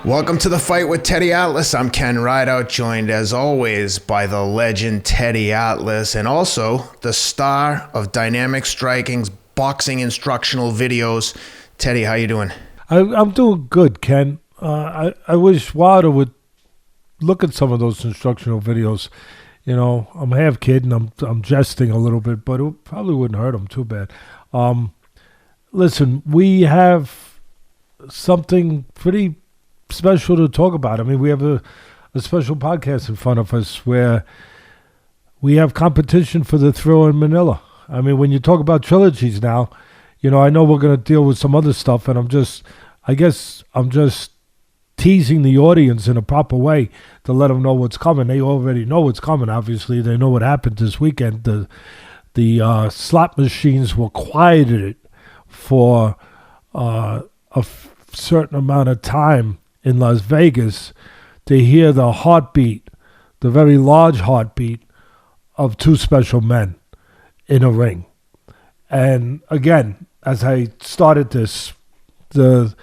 Welcome to The Fight with Teddy Atlas. I'm Ken Rideout, joined as always by the legend Teddy Atlas and also the star of Dynamic Striking's boxing instructional videos. Teddy, how you doing? I'm doing good, Ken. I wish Wilder would look at some of those instructional videos. You know, I'm half kidding, I'm jesting a little bit, but it probably wouldn't hurt him too bad. Listen, we have something pretty special to talk about. I mean, we have a special podcast in front of us where we have competition for the thrill in Manila. I mean, when you talk about trilogies now, you know, I know we're going to deal with some other stuff, and I guess I'm just teasing the audience in a proper way to let them know what's coming. They already know what's coming, obviously. They know what happened this weekend. The slot machines were quieted for a certain amount of time in Las Vegas to hear the heartbeat, the very large heartbeat of two special men in a ring. And again, as I started this, the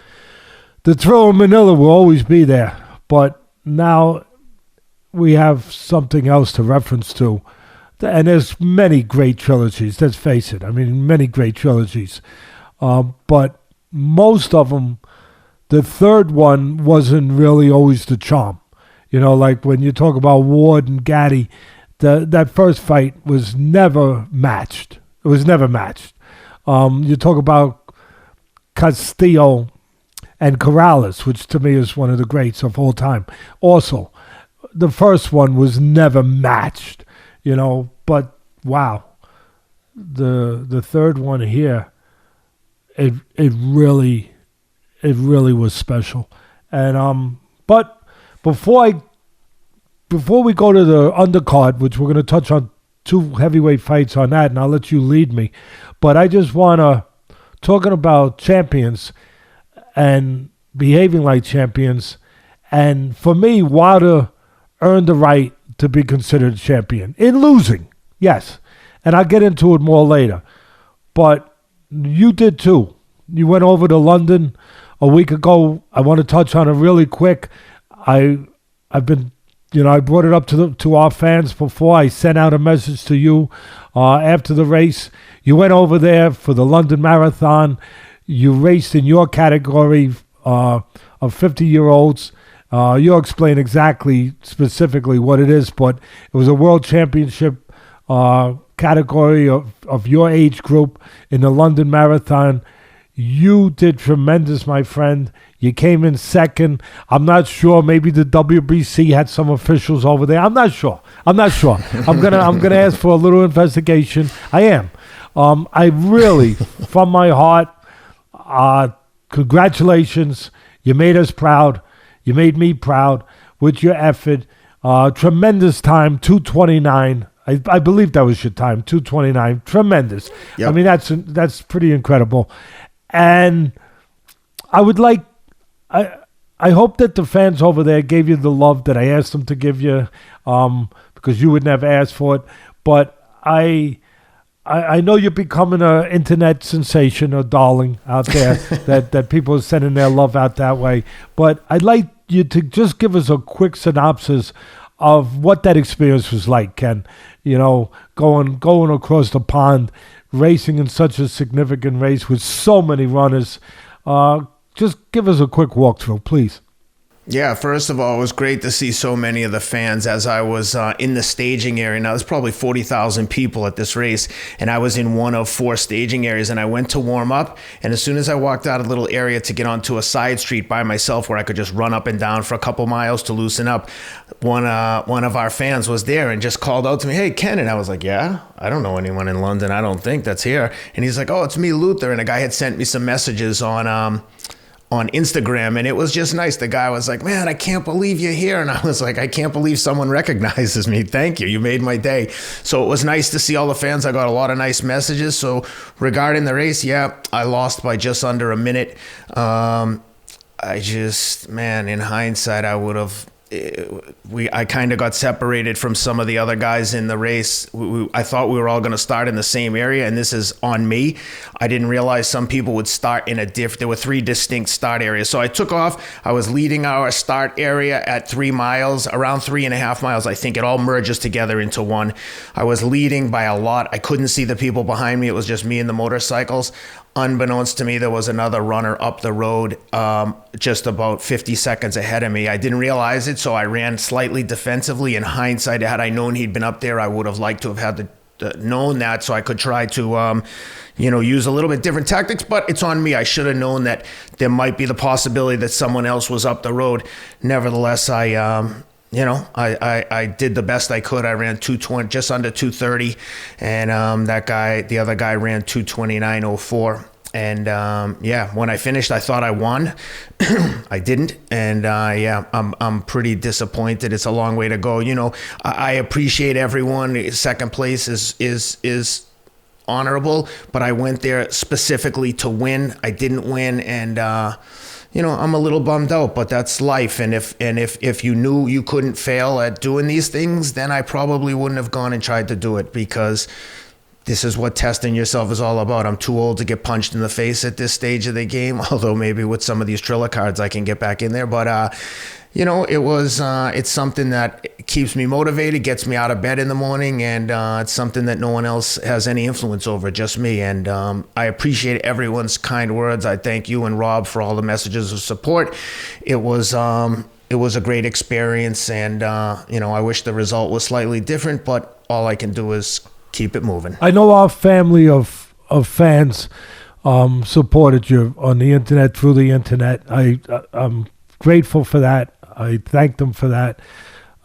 thrill in Manila will always be there, but now we have something else to reference to. And there's many great trilogies, let's face it. I mean, many great trilogies. But most of them, the third one wasn't really always the charm. You know, like when you talk about Ward and Gatti, that first fight was never matched. It was never matched. You talk about Castillo and Corrales, which to me is one of the greats of all time. Also, the first one was never matched, you know, but wow. The third one here, it really was special. And but before we go to the undercard, which we're going to touch on two heavyweight fights on that, and I'll let you lead me. But I just want to, talking about champions and behaving like champions, and for me, Wilder earned the right to be considered a champion. In losing, yes. And I'll get into it more later. But you did too. You went over to London a week ago. I want to touch on it really quick. I've been, you know, I brought it up to our fans before. I sent out a message to you after the race. You went over there for the London Marathon. You raced in your category of 50-year-olds. You'll explain exactly, specifically what it is, but it was a world championship category of your age group in the London Marathon. You did tremendous, my friend. You came in second. I'm not sure. Maybe the WBC had some officials over there. I'm not sure. I'm gonna ask for a little investigation. I am. I really, from my heart, congratulations. You made us proud. You made me proud with your effort. Tremendous time, 2:29. I believe that was your time, 2:29. Tremendous. Yep. I mean, that's pretty incredible. And I would like, I hope that the fans over there gave you the love that I asked them to give you, because you would never ask for it. But I know you're becoming an internet sensation or darling out there, that people are sending their love out that way. But I'd like you to just give us a quick synopsis of what that experience was like, Ken. You know, going across the pond, racing in such a significant race with so many runners. Just give us a quick walkthrough, please. Yeah, first of all, it was great to see so many of the fans as I was in the staging area. Now, there's probably 40,000 people at this race, and I was in one of 4 staging areas, and I went to warm up, and as soon as I walked out of the little area to get onto a side street by myself where I could just run up and down for a couple miles to loosen up, one of our fans was there and just called out to me, "Hey, Ken," and I was like, "Yeah, I don't know anyone in London, I don't think, that's here." And he's like, "Oh, it's me, Luther," and a guy had sent me some messages on Instagram, and it was just nice. The guy was like, "Man, I can't believe you're here." And I was like, "I can't believe someone recognizes me. Thank you. You made my day." So it was nice to see all the fans. I got a lot of nice messages. So regarding the race, yeah, I lost by just under a minute. In hindsight, I would have, I kind of got separated from some of the other guys in the race. I thought we were all going to start in the same area, and this is on me. I didn't realize some people would start in there were 3 distinct start areas. So I took off. I was leading our start area at 3 miles, around 3.5 miles. I think it all merges together into one. I was leading by a lot. I couldn't see the people behind me. It was just me and the motorcycles. Unbeknownst to me, there was another runner up the road just about 50 seconds ahead of me. I didn't realize it, so I ran slightly defensively. In hindsight, had I known he'd been up there, I would have liked to have had known that, so I could try to use a little bit different tactics, but it's on me. I should have known that there might be the possibility that someone else was up the road. Nevertheless, I did the best I could. I ran 2:20, just under 2:30, and the other guy ran 2:29:04. And when I finished, I thought I won. I didn't, and I'm pretty disappointed. It's a long way to go. I appreciate everyone. Second place is honorable, but I went there specifically to win. I didn't win, and I'm a little bummed out, but that's life. And if you knew you couldn't fail at doing these things, then I probably wouldn't have gone and tried to do it, because this is what testing yourself is all about. I'm too old to get punched in the face at this stage of the game, although maybe with some of these Triller cards I can get back in there. But it's something that keeps me motivated, gets me out of bed in the morning, and it's something that no one else has any influence over, just me. And I appreciate everyone's kind words. I thank you and Rob for all the messages of support. It was a great experience, and I wish the result was slightly different, but all I can do is keep it moving. I know our family of fans supported you on the internet, through the internet. I'm grateful for that. I thank them for that.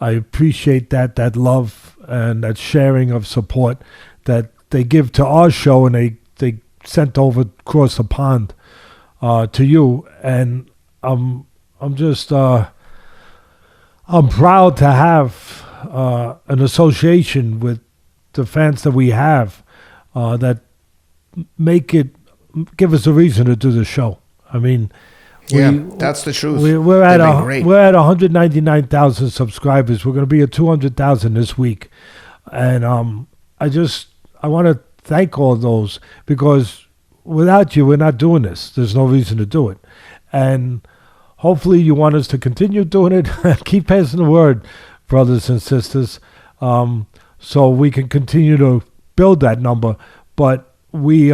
I appreciate that love and that sharing of support that they give to our show, and they sent over across the pond to you. And I'm just I'm proud to have an association with the fans that we have that give us a reason to do the show. I mean, that's the truth. We're at 199,000 subscribers. We're going to be at 200,000 this week, and I want to thank all those, because without you, we're not doing this. There's no reason to do it, and hopefully, you want us to continue doing it. Keep passing the word, brothers and sisters, so we can continue to build that number. But we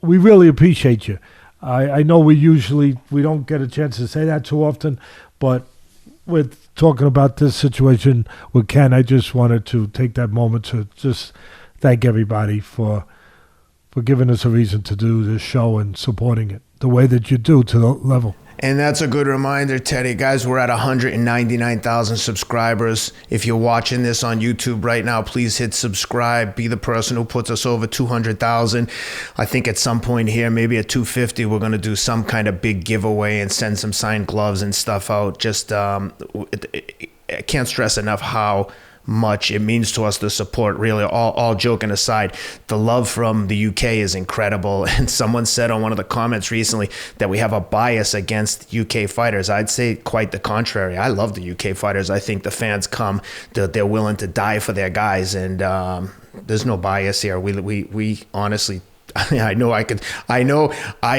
really appreciate you. I know we don't get a chance to say that too often, but with talking about this situation with Ken, I just wanted to take that moment to just thank everybody for giving us a reason to do this show and supporting it the way that you do, to the level. And that's a good reminder, Teddy. Guys, we're at 199,000 subscribers. If you're watching this on YouTube right now, please hit subscribe. Be the person who puts us over 200,000. I think at some point here, maybe at 250, we're going to do some kind of big giveaway and send some signed gloves and stuff out. Just I can't stress enough how much it means to us, the support. Really, all joking aside, the love from the UK is incredible. And someone said on one of the comments recently that we have a bias against UK fighters. I'd say quite the contrary. I love the UK fighters. I think the fans come, they're willing to die for their guys, and there's no bias here. We honestly, I know I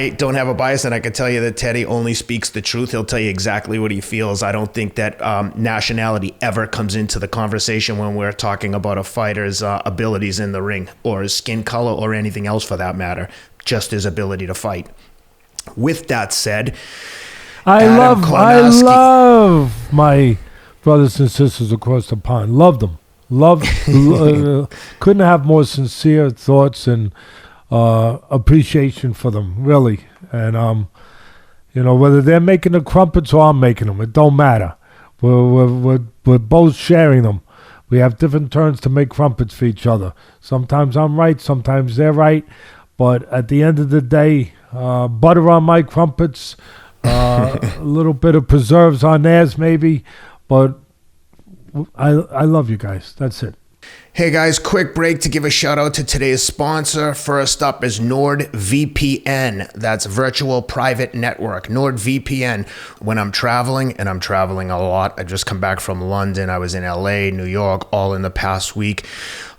don't have a bias, and I can tell you that Teddy only speaks the truth. He'll tell you exactly what he feels. I don't think that nationality ever comes into the conversation when we're talking about a fighter's abilities in the ring, or his skin color, or anything else for that matter, just his ability to fight. With that said, I love my brothers and sisters across the pond. Love them. Couldn't have more sincere thoughts and appreciation for them, really. And whether they're making the crumpets or I'm making them, it don't matter. We're both sharing them. We have different turns to make crumpets for each other. Sometimes I'm right, sometimes they're right, but at the end of the day, butter on my crumpets, a little bit of preserves on theirs maybe, but I love you guys. That's it. Hey guys, quick break to give a shout out to today's sponsor. First up is NordVPN. That's Virtual Private Network. NordVPN. When I'm traveling, and I'm traveling a lot, I just come back from London. I was in LA, New York, all in the past week.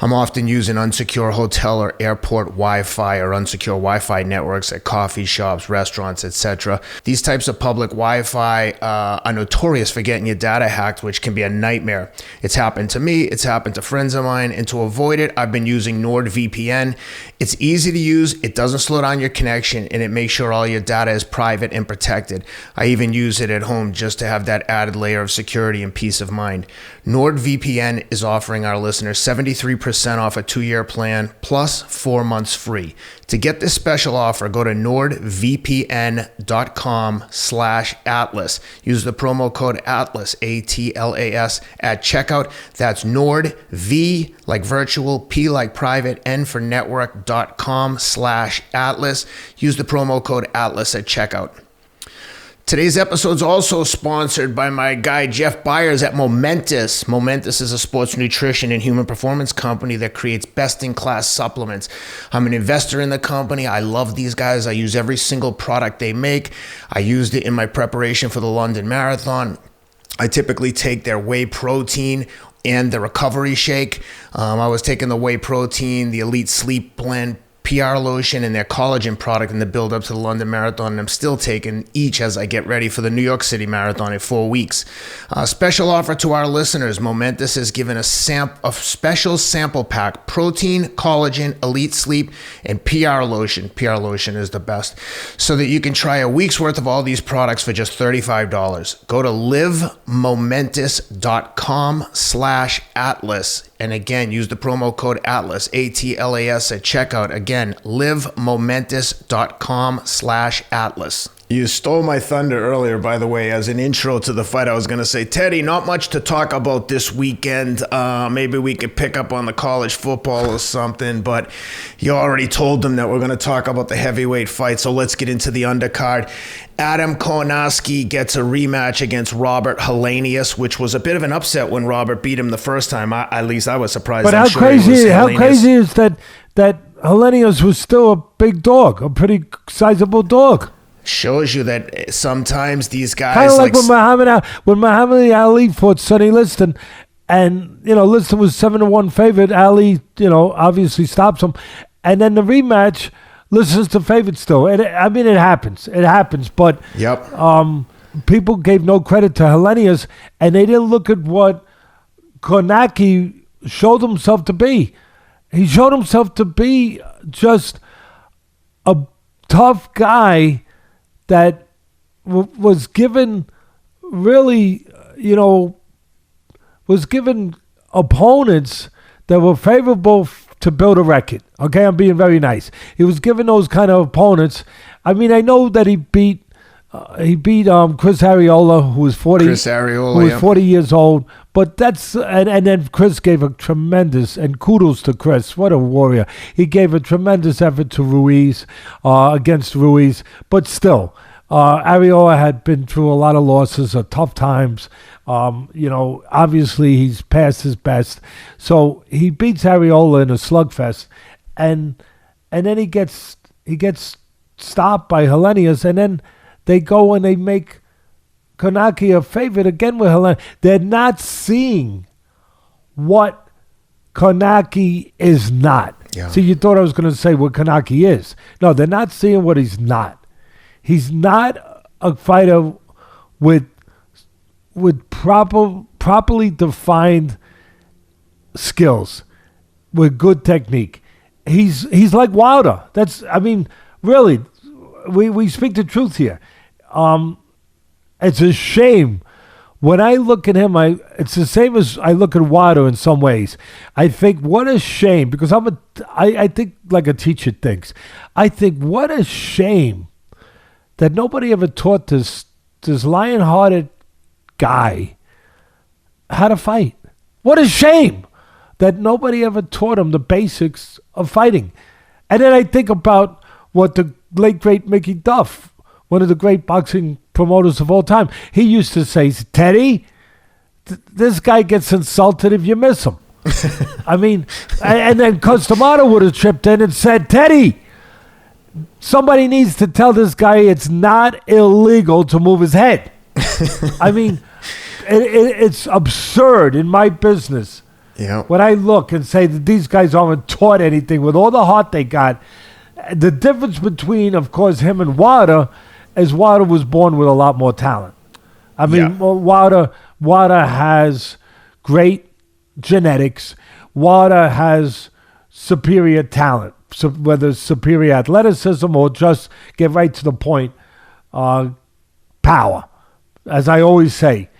I'm often using unsecure hotel or airport Wi-Fi or unsecure Wi-Fi networks at coffee shops, restaurants, etc. These types of public Wi-Fi are notorious for getting your data hacked, which can be a nightmare. It's happened to me. It's happened to friends of mine. And to avoid it, I've been using NordVPN. It's easy to use. It doesn't slow down your connection, and it makes sure all your data is private and protected. I even use it at home just to have that added layer of security and peace of mind. NordVPN is offering our listeners 73% off a 2-year plan plus 4 months free. To get this special offer, go to nordvpn.com/Atlas. Use the promo code ATLAS, ATLAS, at checkout. That's NordV like virtual, P like private, N for network.com/Atlas. Use the promo code ATLAS at checkout. Today's episode is also sponsored by my guy Jeff Byers at Momentous. Momentous is a sports nutrition and human performance company that creates best-in-class supplements. I'm an investor in the company. I love these guys. I use every single product they make. I used it in my preparation for the London Marathon. I typically take their whey protein and the recovery shake. I was taking the whey protein, the Elite Sleep Blend, PR lotion, and their collagen product in the build up to the London Marathon, and I'm still taking each as I get ready for the New York City Marathon in 4 weeks. Special offer to our listeners. Momentous has given a special sample pack: protein, collagen, Elite Sleep, and PR lotion. PR lotion is the best, so that you can try a week's worth of all these products for just $35. Go to livemomentous.com/Atlas. And again, use the promo code ATLAS, ATLAS, at checkout. Again, livemomentous.com/Atlas. You stole my thunder earlier, by the way, as an intro to the fight. I was going to say, Teddy, not much to talk about this weekend. Maybe we could pick up on the college football or something, but you already told them that we're going to talk about the heavyweight fight, so let's get into the undercard. Adam Kownacki gets a rematch against Robert Helenius, which was a bit of an upset when Robert beat him the first time. At least I was surprised. But how crazy is that Helenius was still a big dog, a pretty sizable dog? Shows you that sometimes these guys, kind of like when Muhammad Ali fought Sonny Liston, and Liston was 7-1 favorite. Ali, obviously stops him, and then the rematch, Liston's the favorite still. It happens. It happens, but yep. People gave no credit to Helenius, and they didn't look at what Kownacki showed himself to be. He showed himself to be just a tough guy that was given was given opponents that were favorable to build a record. Okay, I'm being very nice. He was given those kind of opponents. I mean, I know that he beat Chris Arreola, who was 40. 40 years old. But that's and then Chris gave a tremendous, and kudos to Chris. What a warrior! He gave a tremendous effort to Ruiz against Ruiz. But still, Arreola had been through a lot of losses, tough times. Obviously he's past his best. So he beats Arreola in a slugfest, and then he gets stopped by Helenius, and then they go and they make Kownacki a favorite again with Helenius. They're not seeing what Kownacki is not. Yeah. See, you thought I was going to say what Kownacki is. No, they're not seeing what he's not. He's not a fighter with properly defined skills, with good technique. He's like Wilder. Really, we speak the truth here. It's a shame. When I look at him, it's the same as I look at Wilder in some ways. I think, what a shame, because I think like a teacher thinks. I think, what a shame that nobody ever taught this lion-hearted guy how to fight. What a shame that nobody ever taught him the basics of fighting. And then I think about what the late, great Mickey Duff, one of the great boxing promoters of all time, he used to say, Teddy, this guy gets insulted if you miss him. I mean, and then Customato would have chipped in and said, Teddy, somebody needs to tell this guy it's not illegal to move his head. I mean, it's absurd in my business. Yeah. When I look and say that these guys aren't taught anything with all the heart they got, the difference between, of course, him and Wilder is Wilder was born with a lot more talent. I mean, Wilder has great genetics. Wilder has superior talent, so whether it's superior athleticism or just get right to the point, power. As I always say,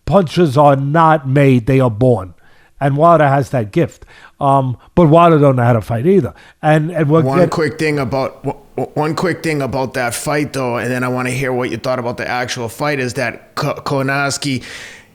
punches are not made, they are born. And Wilder has that gift. But Wilder don't know how to fight either. And one quick thing about that fight, though, and then I want to hear what you thought about the actual fight, is that Kownacki,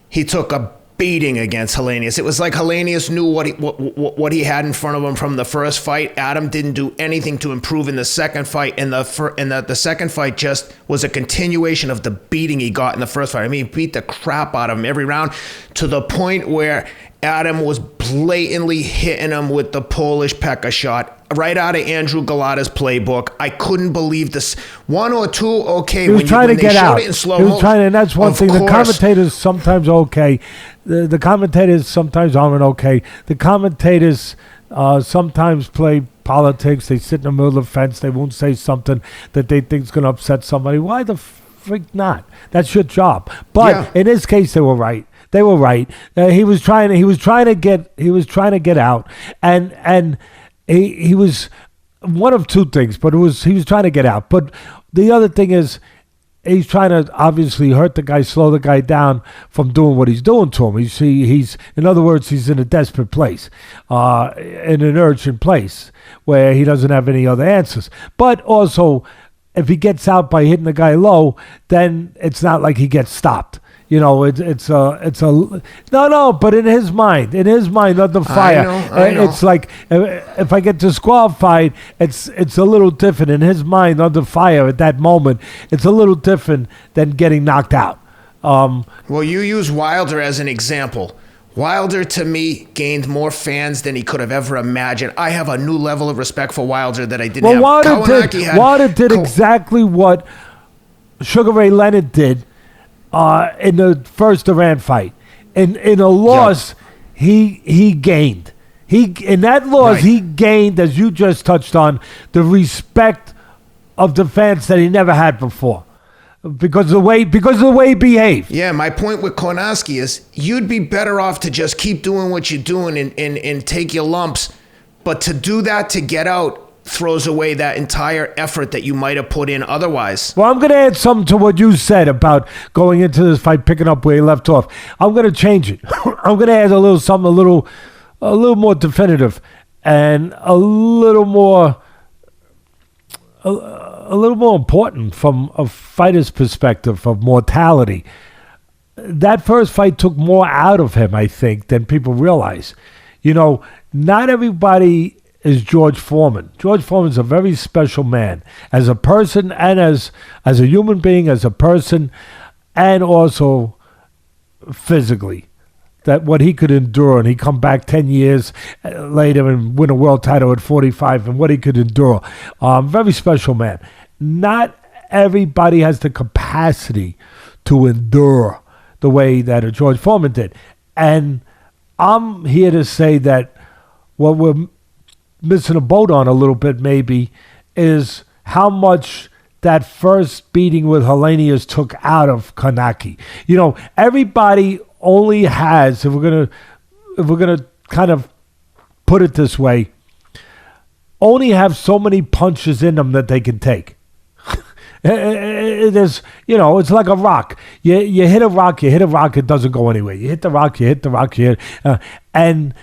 he took a beating against Helenius. It was like Helenius knew what he had in front of him from the first fight. Adam didn't do anything to improve in the second fight, and the second fight just was a continuation of the beating he got in the first fight. I mean, he beat the crap out of him every round to the point where Adam was blatantly hitting him with the Polish Pekka shot right out of Andrew Galata's playbook. I couldn't believe this. One or two, okay. He was trying to get out. It in slow motion, and that's one thing. The commentators sometimes are okay. The commentators sometimes aren't okay. The commentators sometimes play politics. They sit in the middle of the fence. They won't say something that they think is going to upset somebody. Why the freak not? That's your job. But in this case, they were right. They were right. He was trying to get out, and he was one of two things. But he was trying to get out. But the other thing is, he's trying to obviously hurt the guy, slow the guy down from doing what he's doing to him. He's in other words, he's in a desperate place, in an urgent place where he doesn't have any other answers. But also, if he gets out by hitting the guy low, then it's not like he gets stopped. You know, it's a no. But in his mind, under fire, I know. It's like if I get disqualified, it's a little different. In his mind, under fire at that moment, it's a little different than getting knocked out. Well, you use Wilder as an example. Wilder, to me, gained more fans than he could have ever imagined. I have a new level of respect for Wilder that I didn't have. Wilder did exactly what Sugar Ray Leonard did in the first Iran fight. In a loss, he gained. In that loss, he gained, as you just touched on, the respect of the fans that he never had before. Because of the way he behaved. Yeah, my point with Kownacki is you'd be better off to just keep doing what you're doing and take your lumps. But to do that, to get out, throws away that entire effort that you might have put in otherwise. Well, I'm going to add something to what you said about going into this fight, picking up where he left off. I'm going to change it. I'm going to add a little more definitive and a little more important from a fighter's perspective of mortality. That first fight took more out of him, I think, than people realize. You know, not everybody is George Foreman. George Foreman's a very special man as a person and as a human being, as a person, and also physically. That what he could endure, and he come back 10 years later and win a world title at 45, and what he could endure. Very special man. Not everybody has the capacity to endure the way that a George Foreman did. And I'm here to say that what we're missing a boat on a little bit maybe is how much that first beating with Helenius took out of Kownacki. You know, everybody only has, if we're gonna kind of put it this way, only have so many punches in them that they can take. There's, you know, it's like a rock. You hit a rock, it doesn't go anywhere. You hit the rock, and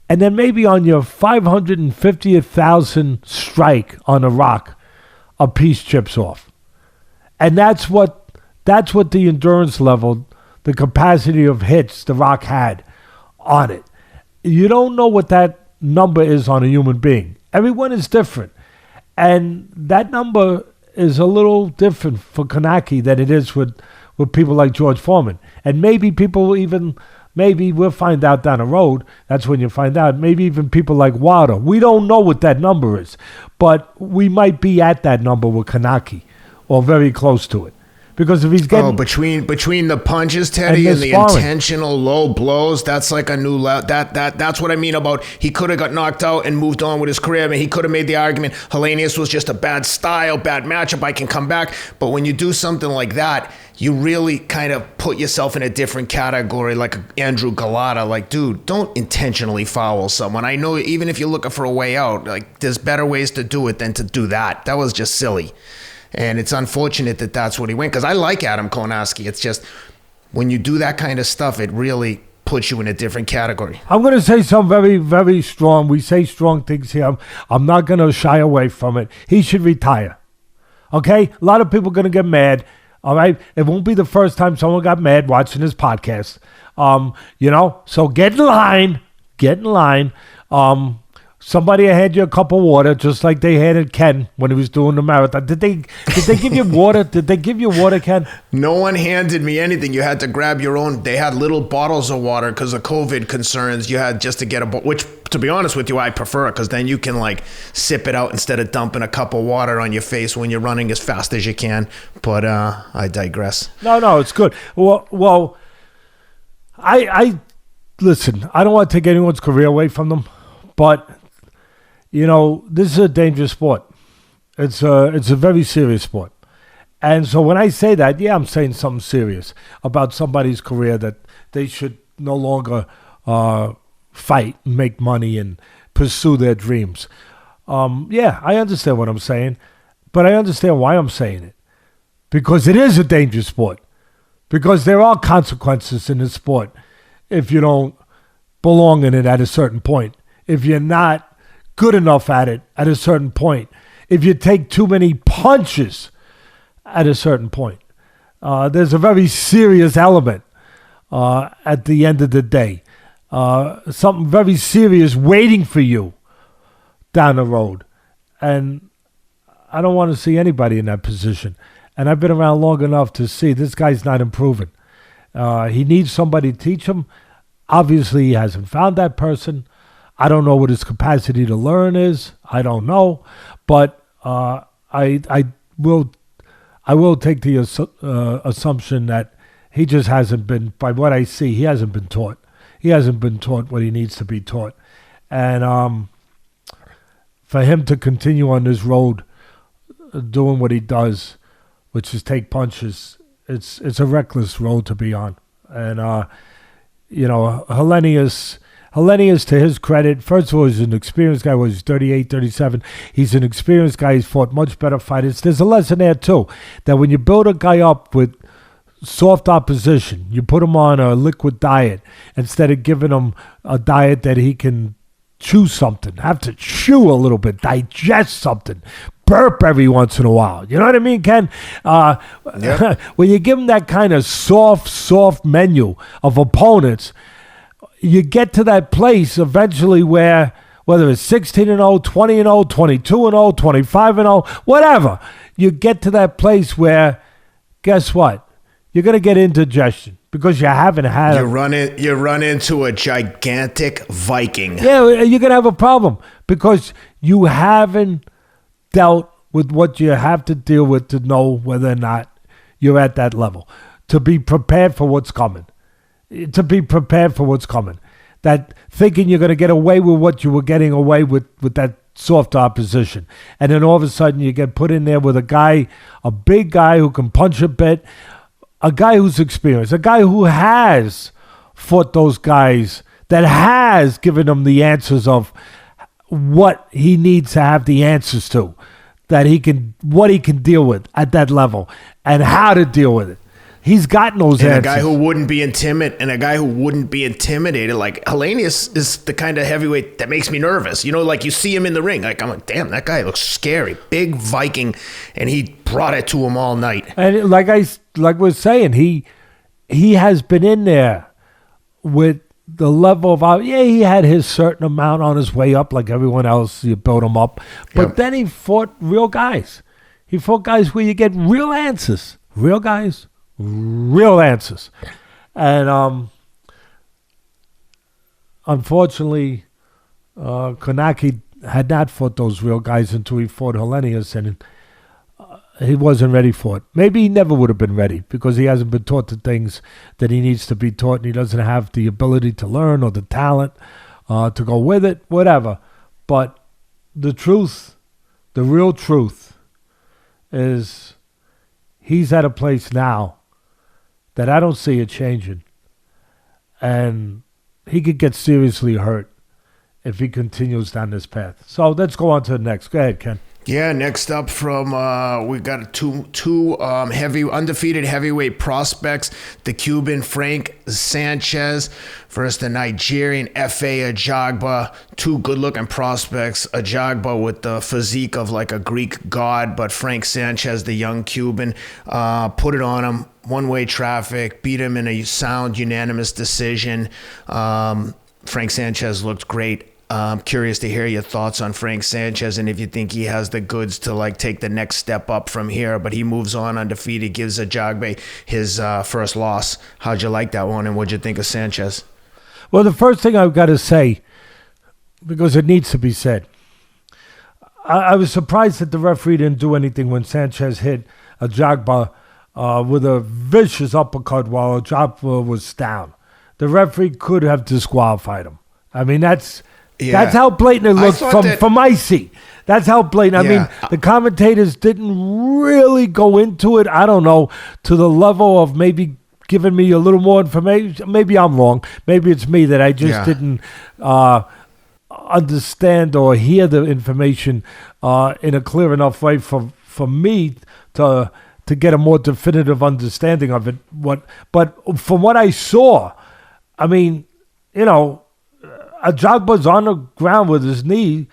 then maybe on your 550,000th strike on a rock, a piece chips off. And that's what the endurance level, the capacity of hits the rock had on it. You don't know what that number is on a human being. Everyone is different. And that number is a little different for Kownacki than it is with people like George Foreman. And maybe people even Maybe we'll find out down the road. That's when you find out. Maybe even people like Wilder. We don't know what that number is, but we might be at that number with Kownacki, or very close to it. Because if he's getting between the punches, Teddy, and the intentional low blows, that's like a new level. That's what I mean about he could have got knocked out and moved on with his career. I mean, he could have made the argument Helenius was just a bad style, bad matchup. I can come back, but when you do something like that, you really kind of put yourself in a different category, like Andrew Galata. Like, dude, don't intentionally foul someone. I know even if you're looking for a way out, like there's better ways to do it than to do that. That was just silly. And it's unfortunate that that's what he went, because I like Adam Kownacki. It's just when you do that kind of stuff, it really puts you in a different category. I'm going to say something very, very strong. We say strong things here. I'm not going to shy away from it. He should retire. Okay? A lot of people are going to get mad. All right? It won't be the first time someone got mad watching this podcast. So get in line. Get in line. Somebody had you a cup of water, just like they handed Ken when he was doing the marathon. Did they give you water? Did they give you water, Ken? No one handed me anything. You had to grab your own. They had little bottles of water because of COVID concerns. You had just to get which, to be honest with you, I prefer it, because then you can like sip it out instead of dumping a cup of water on your face when you're running as fast as you can. But I digress. No, it's good. Well, I listen. I don't want to take anyone's career away from them, but this is a dangerous sport. It's a very serious sport. And so when I say that, I'm saying something serious about somebody's career, that they should no longer fight and make money and pursue their dreams. I understand what I'm saying, but I understand why I'm saying it. Because it is a dangerous sport. Because there are consequences in this sport if you don't belong in it at a certain point. If you're not good enough at it at a certain point, if you take too many punches at a certain point, there's a very serious element at the end of the day. Something very serious waiting for you down the road. And I don't want to see anybody in that position. And I've been around long enough to see this guy's not improving. He needs somebody to teach him. Obviously, he hasn't found that person. I don't know what his capacity to learn is. I don't know, but I will take the assumption that he just hasn't been, by what I see, he hasn't been taught. He hasn't been taught what he needs to be taught, and for him to continue on this road, doing what he does, which is take punches, it's a reckless road to be on, and Helenius, to his credit, first of all, he's an experienced guy. He's 38, 37. He's an experienced guy. He's fought much better fighters. There's a lesson there, too, that when you build a guy up with soft opposition, you put him on a liquid diet instead of giving him a diet that he can chew something, have to chew a little bit, digest something, burp every once in a while. You know what I mean, Ken? Yep. When you give him that kind of soft menu of opponents, you get to that place eventually where, whether it's 16-0, 20-0, 22-0, 25-0, whatever, you get to that place where, guess what? You're going to get indigestion because you haven't had You run into a gigantic Viking. Yeah, you're going to have a problem because you haven't dealt with what you have to deal with to know whether or not you're at that level, to be prepared for what's coming. That thinking you're going to get away with what you were getting away with that soft opposition. And then all of a sudden you get put in there with a big guy who can punch a bit, a guy who's experienced, a guy who has fought those guys, that has given them the answers of what he needs to have the answers to, what he can deal with at that level and how to deal with it. He's gotten those answers. A guy who wouldn't be intimidated. Like, Helenius is the kind of heavyweight that makes me nervous. Like you see him in the ring. Like, I'm like, damn, that guy looks scary. Big Viking. And he brought it to him all night. And like we're saying, he has been in there with the level of, he had his certain amount on his way up like everyone else. You build him up. But then he fought real guys. He fought guys where you get real answers. Real guys. Real answers. And unfortunately, Kownacki had not fought those real guys until he fought Helenius, and he wasn't ready for it. Maybe he never would have been ready because he hasn't been taught the things that he needs to be taught, and he doesn't have the ability to learn or the talent to go with it, whatever. But the truth, the real truth, is he's at a place now that I don't see it changing. And he could get seriously hurt if he continues down this path. So let's go on to the next. Go ahead, Ken. Yeah, next up from we got two undefeated heavyweight prospects: the Cuban Frank Sanchez versus the Nigerian Efe Ajagba. Two good-looking prospects. Ajagba with the physique of like a Greek god, but Frank Sanchez, the young Cuban, put it on him. One-way traffic, beat him in a sound, unanimous decision. Frank Sanchez looked great. I'm curious to hear your thoughts on Frank Sanchez and if you think he has the goods to like take the next step up from here. But he moves on undefeated, gives Ajagba his first loss. How'd you like that one, and what'd you think of Sanchez? Well, the first thing I've got to say, because it needs to be said, I was surprised that the referee didn't do anything when Sanchez hit Ajagba with a vicious uppercut while Ajagba was down. The referee could have disqualified him. I mean, that's how blatant it looked from my seat. That's how blatant. I mean, the commentators didn't really go into it, I don't know, to the level of maybe giving me a little more information. Maybe I'm wrong. Maybe it's me that I just didn't understand or hear the information in a clear enough way for me to get a more definitive understanding of it. But from what I saw, I mean, you know, Ajagba's on the ground with his knee,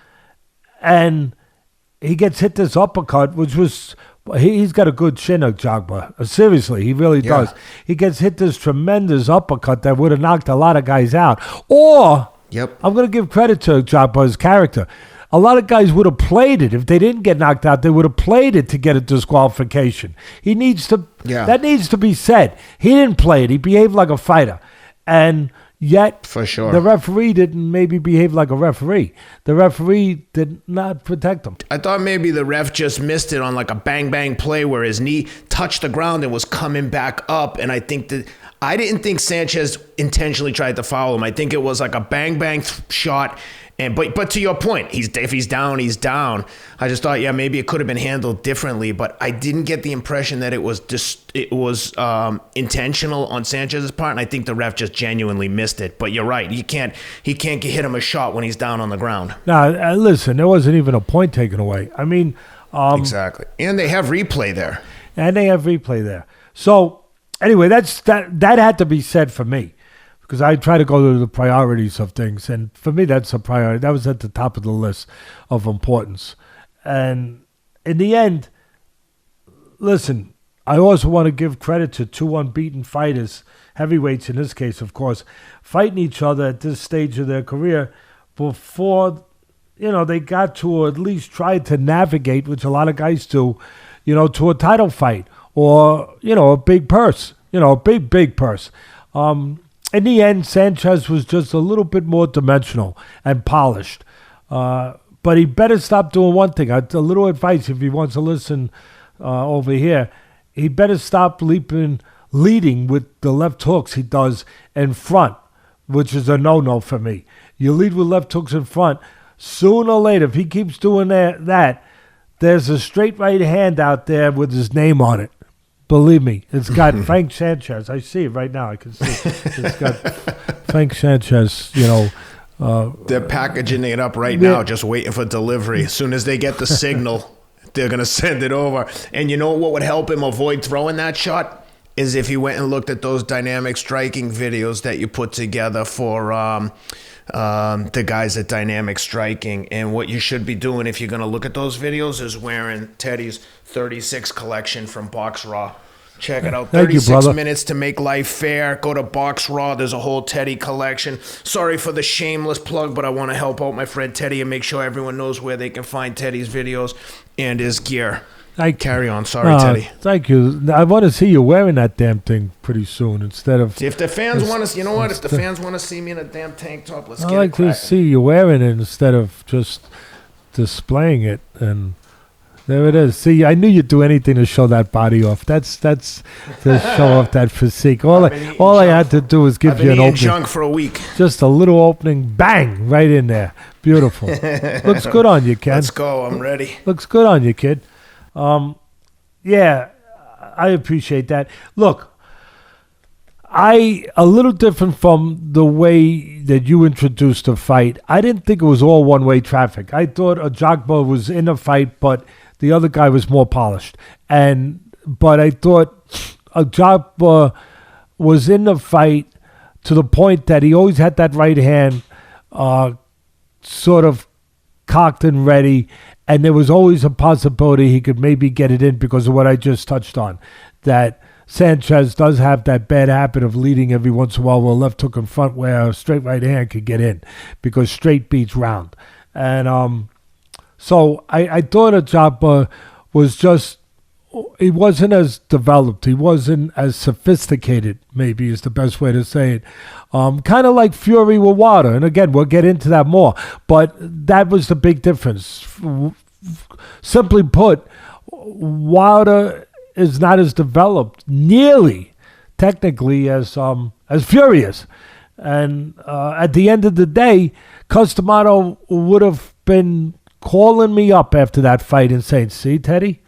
and he gets hit this uppercut, which was, he's got a good chin, Ajagba. Seriously, he really does. He gets hit this tremendous uppercut that would have knocked a lot of guys out. Or, I'm going to give credit to Ajagba's character. A lot of guys would have played it. If they didn't get knocked out, they would have played it to get a disqualification. He needs to, that needs to be said. He didn't play it. He behaved like a fighter. And yet, for sure, the referee didn't maybe behave like a referee. The referee did not protect him. I thought maybe the ref just missed it on like a bang-bang play where his knee touched the ground and was coming back up. And I didn't think Sanchez intentionally tried to foul him. I think it was like a bang-bang shot. But to your point, if he's down, he's down. I just thought, maybe it could have been handled differently, but I didn't get the impression that it was intentional on Sanchez's part, and I think the ref just genuinely missed it. But you're right, he can't hit him a shot when he's down on the ground. Now, listen, there wasn't even a point taken away. I mean, exactly, and they have replay there. So anyway, that had to be said for me. Because I try to go to the priorities of things. And for me, that's a priority. That was at the top of the list of importance. And in the end, listen, I also want to give credit to two unbeaten fighters, heavyweights in this case, of course, fighting each other at this stage of their career before, they got to, or at least tried to navigate, which a lot of guys do, to a title fight or, a big purse, a big purse. In the end, Sanchez was just a little bit more dimensional and polished. But he better stop doing one thing. A little advice if he wants to listen over here. He better stop leading with the left hooks he does in front, which is a no-no for me. You lead with left hooks in front. Sooner or later, if he keeps doing that, there's a straight right hand out there with his name on it. Believe me, it's got Frank Sanchez. I see it right now. I can see it. It's got Frank Sanchez, They're packaging it up right now, just waiting for delivery. As soon as they get the signal, they're going to send it over. And you know what would help him avoid throwing that shot? Is if he went and looked at those dynamic striking videos that you put together for the guys at Dynamic Striking. And what you should be doing if you're going to look at those videos is wearing Teddy's 36 collection from Box Raw. Check it out. 36 minutes to make life fair. Go to Box Raw. There's a whole Teddy collection. Sorry for the shameless plug, but I want to help out my friend Teddy and make sure everyone knows where they can find Teddy's videos and his gear. Carry on. Sorry, Teddy. Thank you. I want to see you wearing that damn thing pretty soon instead of... If the fans want to... You know what? If the fans want to see me in a damn tank top, let's get it I like to see you wearing it instead of just displaying it. And there it is. See, I knew you'd do anything to show that body off. That's to show off that physique. All I had to do was give you an opening. Junk for a week. Just a little opening, bang, right in there. Beautiful. Looks good on you, Ken. Let's go. I'm ready. Looks good on you, kid. Yeah, I appreciate that. Look, a little different from the way that you introduced the fight. I didn't think it was all one-way traffic. I thought Ajagba was in the fight, but the other guy was more polished. But I thought Ajagba was in the fight to the point that he always had that right hand sort of cocked and ready, and there was always a possibility he could maybe get it in because of what I just touched on, that Sanchez does have that bad habit of leading every once in a while with a left hook in front where a straight right hand could get in because straight beats round. And so I thought Ajagba was just, he wasn't as developed. He wasn't as sophisticated, maybe is the best way to say it. Kind of like Fury with Wilder. And again, we'll get into that more. But that was the big difference. Simply put, Wilder is not as developed, nearly, technically, as Fury is. And at the end of the day, Customato would have been calling me up after that fight and saying, see, Teddy?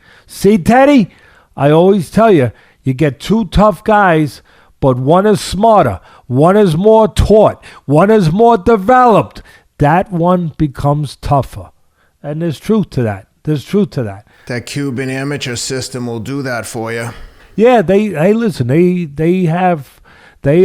I always tell you, you get two tough guys, but one is smarter, one is more taught, one is more developed. That one becomes tougher. And there's truth to that. That Cuban amateur system will do that for you. Yeah, they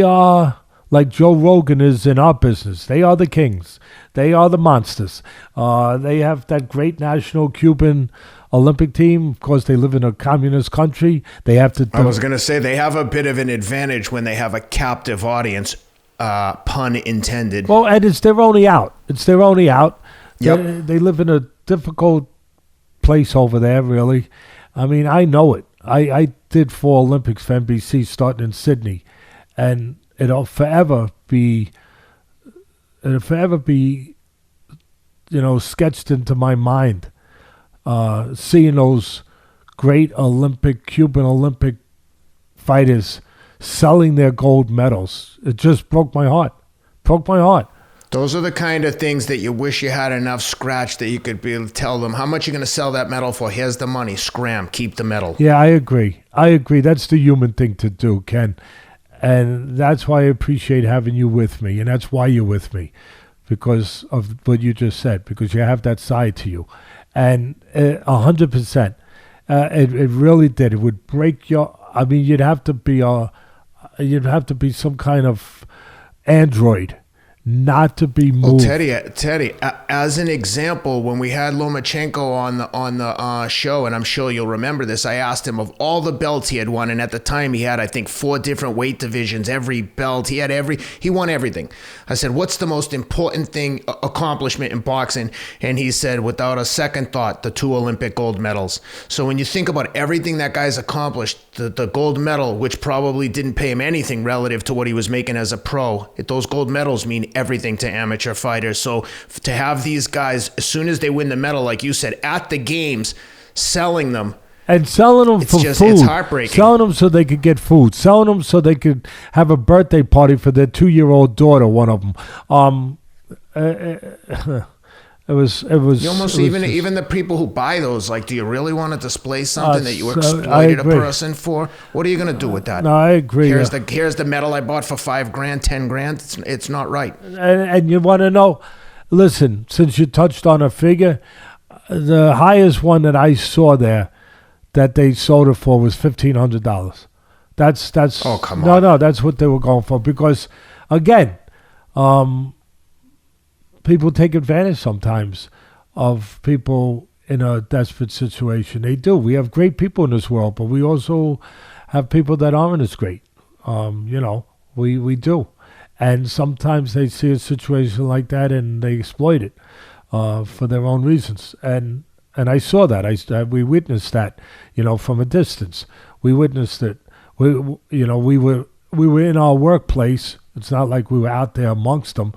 are like Joe Rogan is in our business. They are the kings. They are the monsters. They have that great national Cuban Olympic team. Of course, they live in a communist country. They have to. I was going to say they have a bit of an advantage when they have a captive audience, pun intended. Well, and it's their only out. Yep. They live in a difficult place over there, really. I mean, I know it. I did 4 Olympics for NBC starting in Sydney, and it'll forever be, sketched into my mind. Seeing those great Cuban Olympic fighters selling their gold medals, it just broke my heart. Those are the kind of things that you wish you had enough scratch that you could be able to tell them how much you're going to sell that medal for. Here's the money. Scram. Keep the medal. Yeah, I agree. That's the human thing to do, Ken. And that's why I appreciate having you with me. And that's why you're with me, because of what you just said, because you have that side to you. And 100%. It really did. It would break your... I mean, you'd have to be some kind of android not to be moved. Well, Teddy, as an example, when we had Lomachenko on the show, and I'm sure you'll remember this, I asked him of all the belts he had won, and at the time he had, I think, 4 different weight divisions, every belt, he won everything. I said, what's the most important accomplishment in boxing? And he said, without a second thought, the 2 Olympic gold medals. So when you think about everything that guy's accomplished, the gold medal, which probably didn't pay him anything relative to what he was making as a pro, those gold medals mean everything to amateur fighters. So to have these guys, as soon as they win the medal, like you said, at the games, selling them. And selling them for food. It's heartbreaking. Selling them so they could get food. Selling them so they could have a birthday party for their 2-year-old daughter, one of them. It was you almost even the people who buy those, like, do you really want to display something that you exploited a person for? What are you going to do with that? No, I agree. Here's the medal I bought for $5,000, $10,000. It's not right. And you want to know? Listen, since you touched on a figure, the highest one that I saw there that they sold it for was $1,500. That's oh, come on. No, that's what they were going for, because again, people take advantage sometimes of people in a desperate situation. They do. We have great people in this world, but we also have people that aren't as great. We do. And sometimes they see a situation like that and they exploit it for their own reasons. And and I saw that. We witnessed that, from a distance. We witnessed it. We were in our workplace. It's not like we were out there amongst them,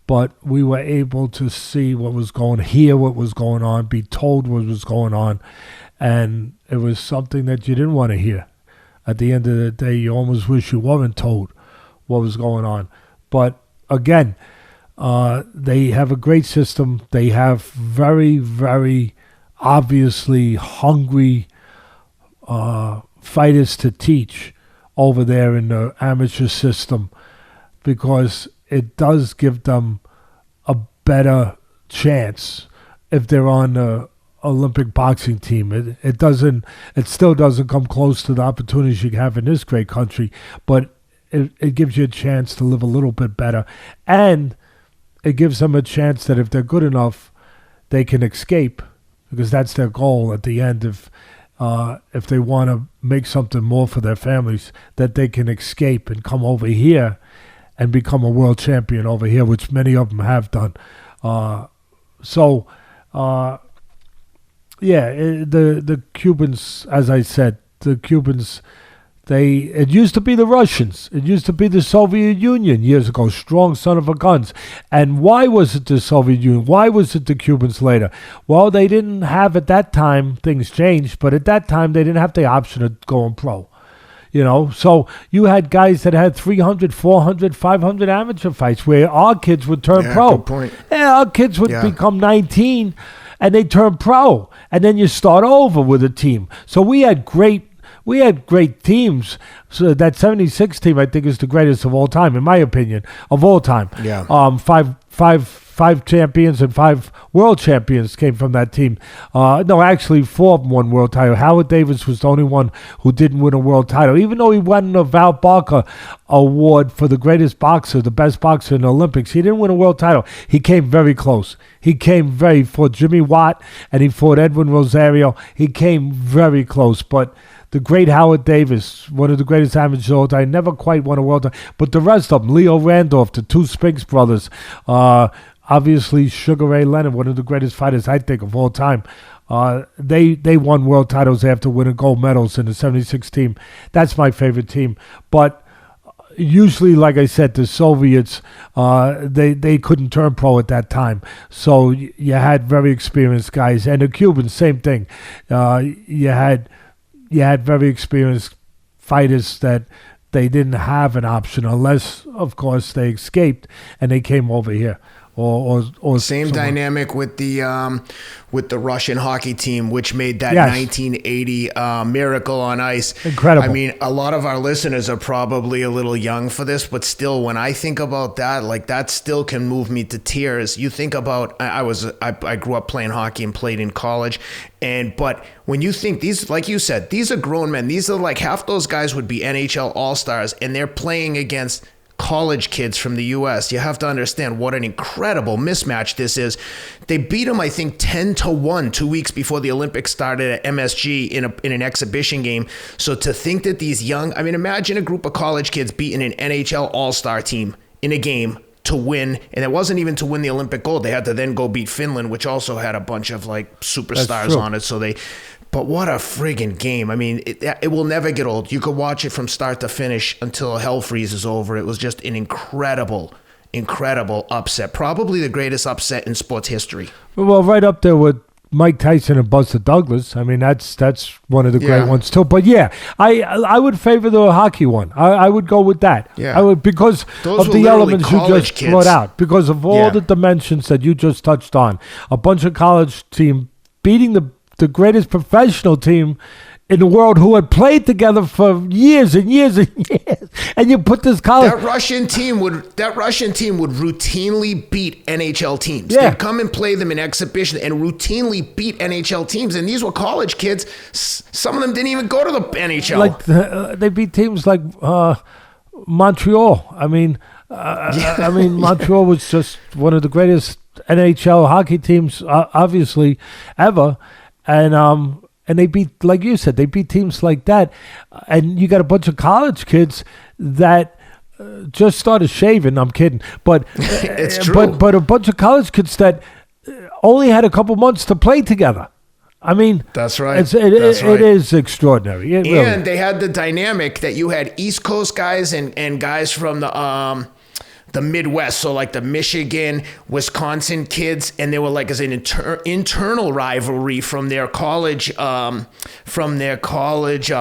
but we were able to see what was hear what was going on, be told what was going on, and it was something that you didn't want to hear. At the end of the day, you almost wish you weren't told what was going on. But again, they have a great system. They have very, very obviously hungry fighters to teach over there in the amateur system, because it does give them a better chance if they're on the Olympic boxing team. It still doesn't come close to the opportunities you have in this great country, but it gives you a chance to live a little bit better, and it gives them a chance that if they're good enough, they can escape, because that's their goal at the end. If they want to make something more for their families, that they can escape and come over here and become a world champion over here, which many of them have done. The Cubans, as I said, it used to be the Russians. It used to be the Soviet Union years ago, strong son of a guns. And why was it the Soviet Union? Why was it the Cubans later? Well, they didn't have, at that time, things changed, but at that time they didn't have the option of going pro. So you had guys that had 300, 400, 500 amateur fights where our kids would turn pro. Good point. Yeah, our kids would become 19 and they turn pro. And then you start over with a team. So we had great teams. So that 76 team, I think, is the greatest of all time, in my opinion, of all time. Yeah. Five champions and 5 world champions came from that team. No, actually, 4 of them won world title. Howard Davis was the only one who didn't win a world title. Even though he won the Val Barker Award for the greatest boxer, the best boxer in the Olympics, he didn't win a world title. He came very close. He fought Jimmy Watt and he fought Edwin Rosario. He came very close, but the great Howard Davis, one of the greatest amateurs of all time, never quite won a world title. But the rest of them, Leo Randolph, the 2 Spinks brothers, obviously Sugar Ray Leonard, one of the greatest fighters, I think, of all time. They won world titles after winning gold medals in the 76 team. That's my favorite team. But usually, like I said, the Soviets, they couldn't turn pro at that time. So you had very experienced guys. And the Cubans, same thing. You had very experienced fighters that they didn't have an option unless, of course, they escaped and they came over here. Or same dynamic with the Russian hockey team, which made that 1980 Miracle on Ice incredible. I mean, a lot of our listeners are probably a little young for this, but still, when I think about that, like, that still can move me to tears. You think about, I grew up playing hockey and played in college, but when you think these, like you said, these are grown men. These are like, half those guys would be NHL All-Stars, and they're playing against college kids from the U.S. You have to understand what an incredible mismatch this is. They beat them, I think, 10-1 2 weeks before the Olympics started at MSG in an exhibition game. So to think that these imagine a group of college kids beating an NHL All-Star team in a game to win, and it wasn't even to win the Olympic gold. They had to then go beat Finland, which also had a bunch of like superstars on it. But what a friggin' game. I mean, it will never get old. You could watch it from start to finish until hell freezes over. It was just an incredible upset. Probably the greatest upset in sports history. Well, right up there with Mike Tyson and Buster Douglas. I mean, that's one of the great ones too. But I would favor the hockey one. I would go with that. Yeah. I would, because those of the elements you just kids. brought out, because of all the dimensions that you just touched on. A bunch of college team beating the greatest professional team in the world who had played together for years and years and years, and you put this college. That Russian team would routinely beat NHL teams. Yeah. They'd come and play them in exhibition and routinely beat NHL teams. And these were college kids. Some of them didn't even go to the NHL. Like they beat teams like Montreal. I mean, Montreal was just one of the greatest NHL hockey teams, obviously, ever. And they beat, like you said, they beat teams like that. And you got a bunch of college kids that just started shaving. I'm kidding. But it's true. But a bunch of college kids that only had a couple months to play together. I mean, that's right. It is extraordinary. It really and they had the dynamic that you had East Coast guys and guys from the Midwest, so like the Michigan, Wisconsin kids, and they were like as an internal rivalry from their college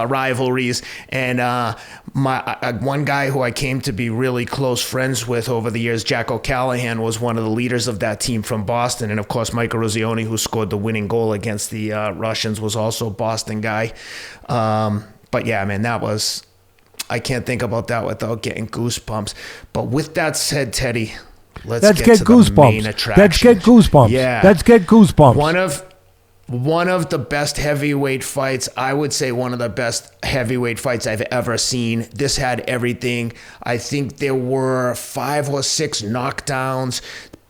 rivalries. And my one guy who I came to be really close friends with over the years, Jack O'Callahan, was one of the leaders of that team from Boston, and of course Mike Eruzione, who scored the winning goal against the Russians, was also a Boston guy. But yeah, man, that was. I can't think about that without getting goosebumps. But with that said, Teddy, let's get to goosebumps. The main attraction. Let's get goosebumps. Yeah. Let's get goosebumps. One of the best heavyweight fights, I would say one of the best heavyweight fights I've ever seen. This had everything. I think there were 5 or 6 knockdowns.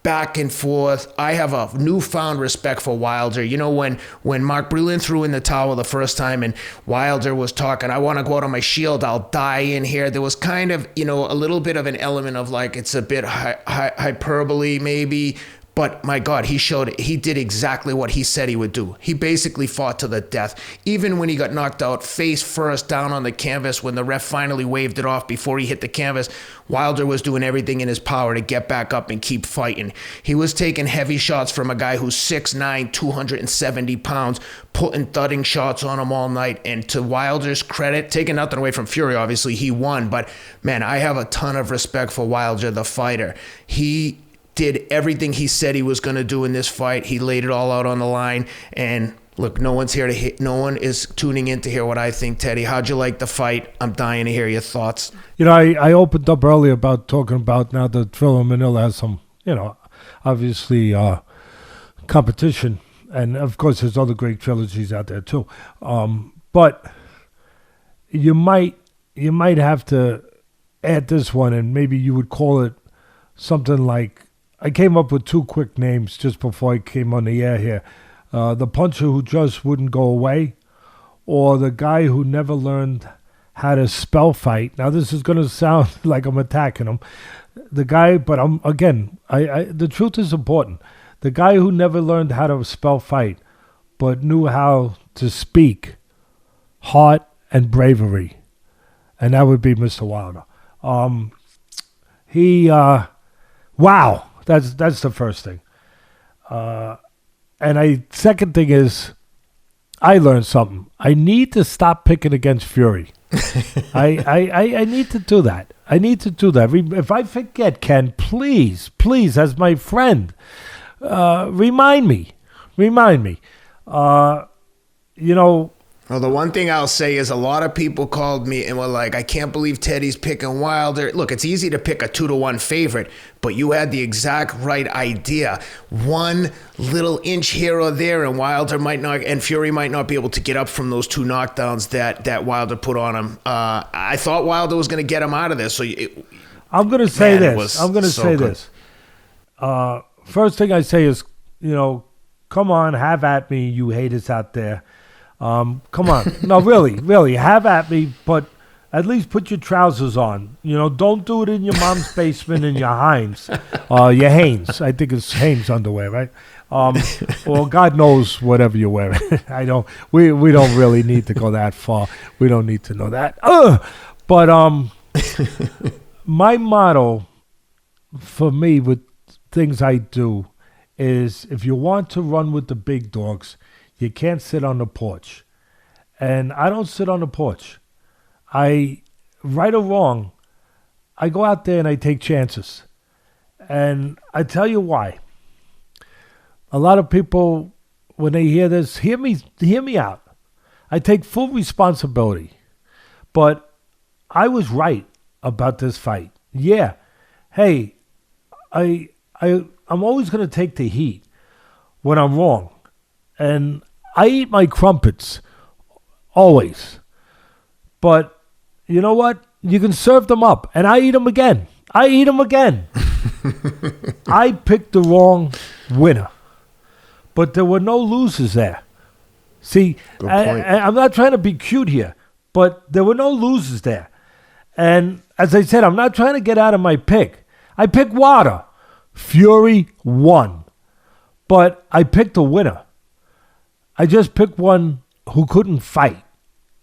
Back and forth. I have a newfound respect for Wilder. You know, when Mark Breland threw in the towel the first time and Wilder was talking, I want to go out on my shield, I'll die in here. There was kind of, you know, a little bit of an element of like, it's a bit hyperbole maybe. But my God, he did exactly what he said he would do. He basically fought to the death. Even when he got knocked out face first down on the canvas, when the ref finally waved it off before he hit the canvas, Wilder was doing everything in his power to get back up and keep fighting. He was taking heavy shots from a guy who's 6'9", 270 pounds, putting thudding shots on him all night. And to Wilder's credit, taking nothing away from Fury, obviously he won. But man, I have a ton of respect for Wilder, the fighter. He did everything he said he was going to do in this fight. He laid it all out on the line. And look, no one is tuning in to hear what I think, Teddy. How'd you like the fight? I'm dying to hear your thoughts. You know, I opened up earlier about talking about now the Thriller Manila has some, you know, obviously competition. And of course, there's other great trilogies out there too. But you might have to add this one, and maybe you would call it something like, I came up with 2 quick names just before I came on the air here. The puncher who just wouldn't go away, or the guy who never learned how to spell fight. Now, this is going to sound like I'm attacking him. The guy, but the truth is important. The guy who never learned how to spell fight, but knew how to speak heart and bravery. And that would be Mr. Wilder. Wow. That's the first thing. Second thing is, I learned something. I need to stop picking against Fury. I need to do that. If I forget, Ken, please, as my friend, remind me. You know. Well, the one thing I'll say is a lot of people called me and were like, I can't believe Teddy's picking Wilder. Look, it's easy to pick a 2-1 favorite, but you had the exact right idea. One little inch here or there, and Wilder might not, and Fury might not be able to get up from those 2 knockdowns that Wilder put on him. I thought Wilder was going to get him out of this. So I'm going to say this. First thing I say is, you know, come on, have at me, you haters out there. Come on. No, really, have at me, but at least put your trousers on. You know, don't do it in your mom's basement in your Heinz. Your Hanes. I think it's Hanes underwear, right? Or God knows whatever you're wearing. We don't really need to go that far. We don't need to know that. But my motto for me with things I do is, if you want to run with the big dogs, you can't sit on the porch. And I don't sit on the porch. Right or wrong, I go out there and I take chances. And I tell you why. A lot of people, when they hear this, hear me out. I take full responsibility. But I was right about this fight. Yeah. Hey, I'm always going to take the heat when I'm wrong. And I eat my crumpets, always. But you know what? You can serve them up, and I eat them again. I picked the wrong winner. But there were no losers there. See, I'm not trying to be cute here, but there were no losers there. And as I said, I'm not trying to get out of my pick. I picked Wilder. Fury won. But I picked a winner. I just picked one who couldn't fight.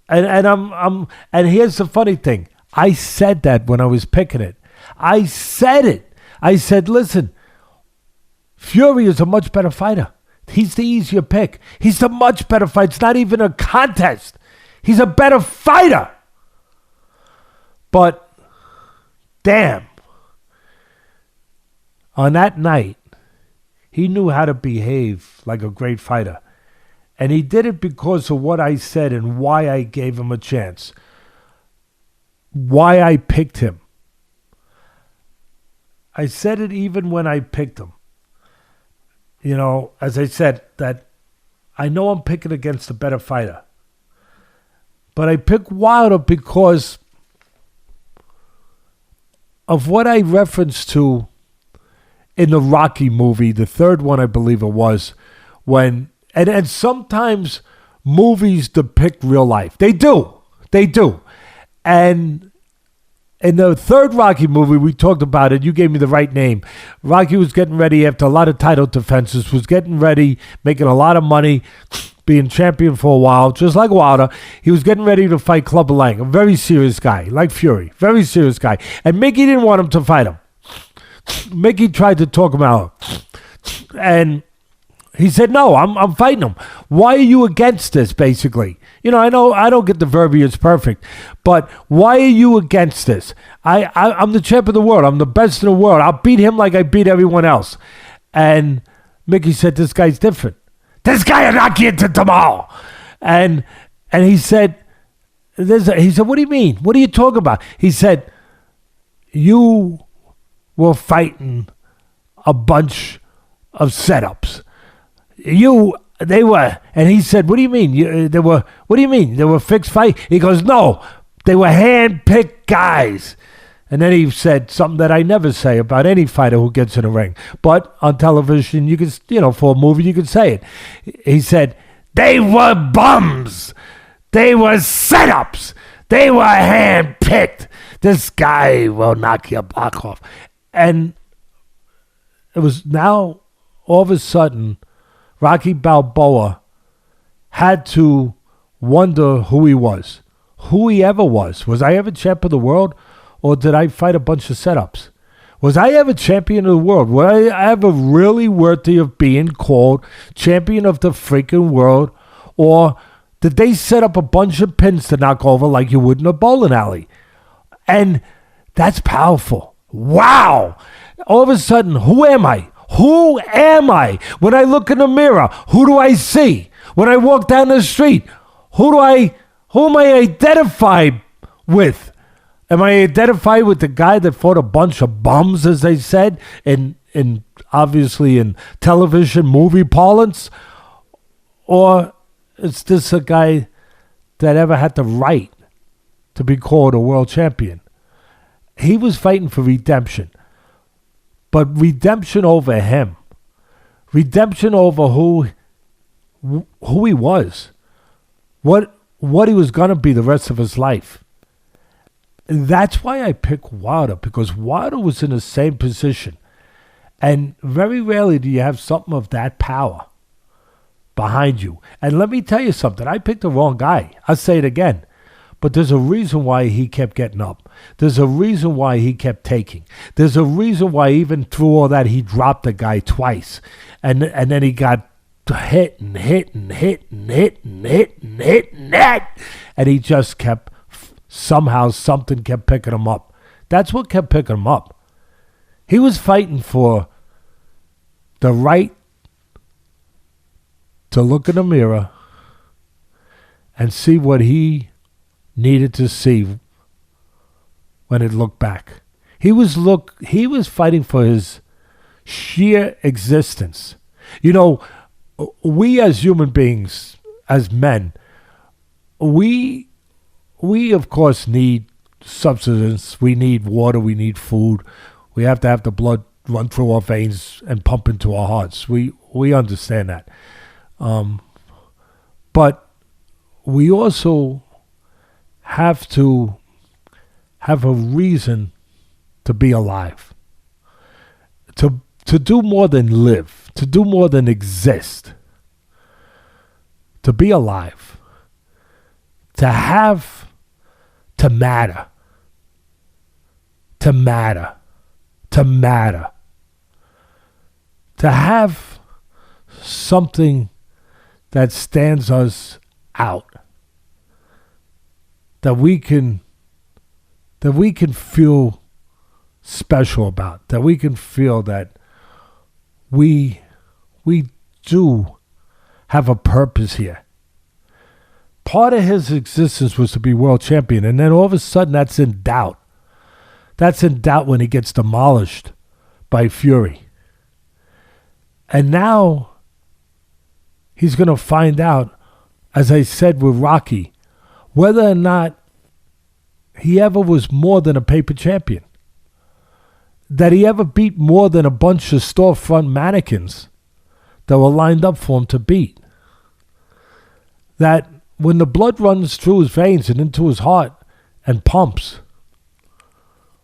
And here's the funny thing. I said that when I was picking it. I said it. I said, listen, Fury is a much better fighter. He's the easier pick. He's the much better fighter. It's not even a contest. He's a better fighter. But, damn, on that night, he knew how to behave like a great fighter. And he did it because of what I said and why I gave him a chance. Why I picked him. I said it even when I picked him. You know, as I said, that I know I'm picking against a better fighter. But I picked Wilder because of what I referenced to in the Rocky movie, the third one I believe it was, when... And sometimes movies depict real life. They do. They do. And in the third Rocky movie, we talked about it. You gave me the right name. Rocky was getting ready after a lot of title defenses, was getting ready, making a lot of money, being champion for a while, just like Wilder. He was getting ready to fight Clubber Lang, a very serious guy, like Fury, very serious guy. And Mickey didn't want him to fight him. Mickey tried to talk him out. And he said, no, I'm fighting him. Why are you against this, basically? You know, I don't get the verbiage perfect, but why are you against this? I'm the champ of the world. I'm the best in the world. I'll beat him like I beat everyone else. And Mickey said, this guy's different. This guy will knock you into tomorrow. And he said, what do you mean? What are you talking about? He said, you were fighting a bunch of setups. They were, and he said, what do you mean? What do you mean? They were fixed fight? He goes, no, they were hand-picked guys. And then he said something that I never say about any fighter who gets in the ring. But on television, you can, for a movie, you can say it. He said, they were bums. They were setups. They were hand-picked. This guy will knock your block off. And it was now, all of a sudden, Rocky Balboa had to wonder who he was, who he ever was. Was I ever champ of the world, or did I fight a bunch of setups? Was I ever champion of the world? Was I ever really worthy of being called champion of the freaking world, or did they set up a bunch of pins to knock over like you would in a bowling alley? And that's powerful. Wow! All of a sudden, who am I? Who am I? When I look in the mirror, who do I see? When I walk down the street, who am I identified with? Am I identified with the guy that fought a bunch of bums, as they said, in obviously in television movie parlance? Or is this a guy that ever had the right to be called a world champion? He was fighting for redemption. But redemption over him, redemption over who he was, what he was going to be the rest of his life. And that's why I picked Wilder, because Wilder was in the same position. And very rarely do you have something of that power behind you. And let me tell you something, I picked the wrong guy. I'll say it again. But there's a reason why he kept getting up. There's a reason why he kept taking. There's a reason why even through all that he dropped the guy twice. And then he got hit. And he just kept, somehow something kept picking him up. That's what kept picking him up. He was fighting for the right to look in the mirror and see what he needed to see when it looked back. He was fighting for his sheer existence. You know, we as human beings, as men, we of course need substance. We need water. We need food. We have to have the blood run through our veins and pump into our hearts. We understand that. But we also have to have a reason to be alive, to do more than live, to do more than exist. to be alive, to have, to matter, to matter, to matter, to have something that stands us out, that we can feel special about, that we can feel that we do have a purpose here. Part of his existence was to be world champion, and then all of a sudden that's in doubt. That's in doubt when he gets demolished by Fury. And now he's going to find out, as I said with Rocky, whether or not he ever was more than a paper champion. That he ever beat more than a bunch of storefront mannequins that were lined up for him to beat. That when the blood runs through his veins and into his heart and pumps,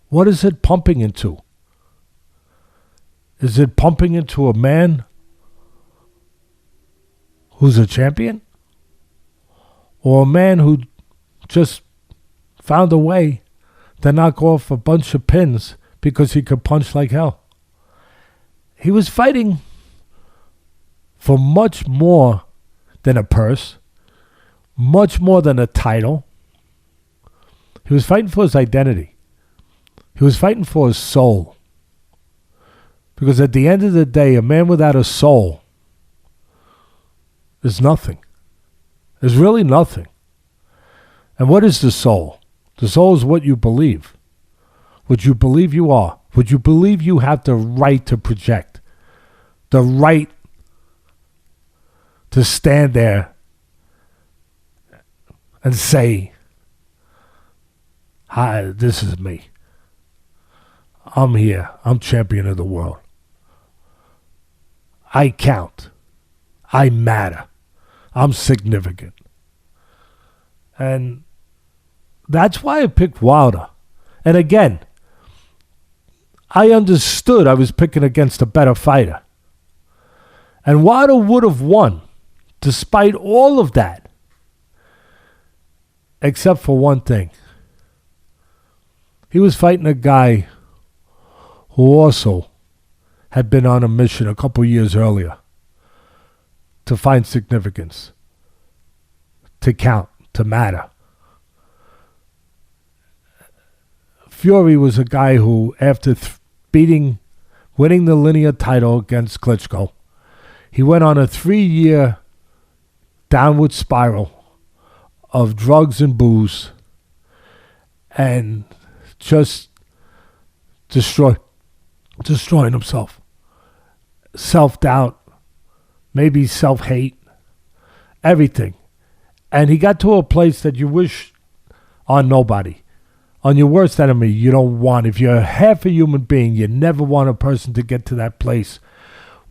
what is it pumping into? Is it pumping into a man who's a champion? Or a man who just found a way to knock off a bunch of pins because he could punch like hell? He was fighting for much more than a purse, much more than a title. He was fighting for his identity. He was fighting for his soul. Because at the end of the day, a man without a soul is nothing. Is really nothing. And what is the soul? The soul is what you believe. What you believe you are. What you believe you have the right to project. The right to stand there and say, "Hi, this is me. I'm here. I'm champion of the world. I count. I matter. I'm significant." And that's why I picked Wilder. And again, I understood I was picking against a better fighter. And Wilder would have won despite all of that. Except for one thing. He was fighting a guy who also had been on a mission a couple years earlier to find significance, to count, to matter. Fury was a guy who, after winning the linear title against Klitschko, he went on a 3-year downward spiral of drugs and booze and just destroying himself. Self-doubt, maybe self-hate, everything. And he got to a place that you wish on nobody. On your worst enemy, you don't want. If you're half a human being, you never want a person to get to that place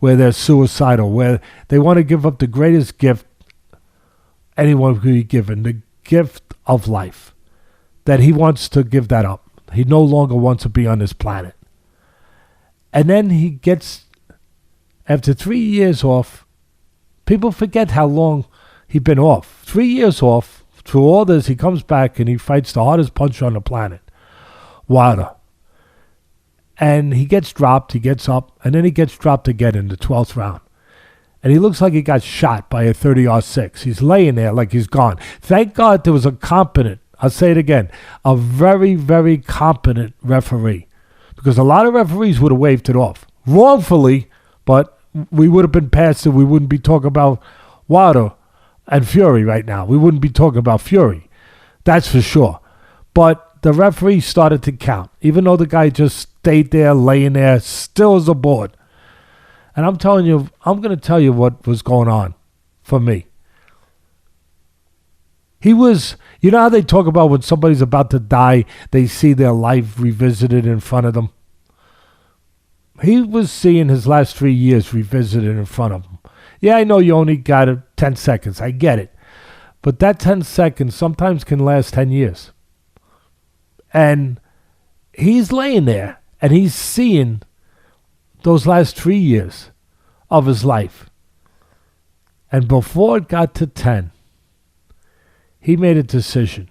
where they're suicidal, where they want to give up the greatest gift anyone could be given, the gift of life. That he wants to give that up. He no longer wants to be on this planet. And then he gets, after 3 years off, people forget how long he'd been off. 3 years off. Through all this, he comes back and he fights the hardest puncher on the planet, Wilder. And he gets dropped, he gets up, and then he gets dropped again in the 12th round. And he looks like he got shot by a 30-6. He's laying there like he's gone. Thank God there was a competent, I'll say it again, a very, very competent referee. Because a lot of referees would have waved it off. Wrongfully, but we would have been past it. We wouldn't be talking about Wilder and Fury right now. We wouldn't be talking about Fury. That's for sure. But the referee started to count, even though the guy just stayed there, laying there, still as a board. And I'm telling you, I'm going to tell you what was going on for me. He was, you know how they talk about when somebody's about to die, they see their life revisited in front of them? He was seeing his last 3 years revisited in front of him. Yeah, I know you only got 10 seconds. I get it. But that 10 seconds sometimes can last 10 years. And he's laying there and he's seeing those last 3 years of his life. And before it got to 10, he made a decision,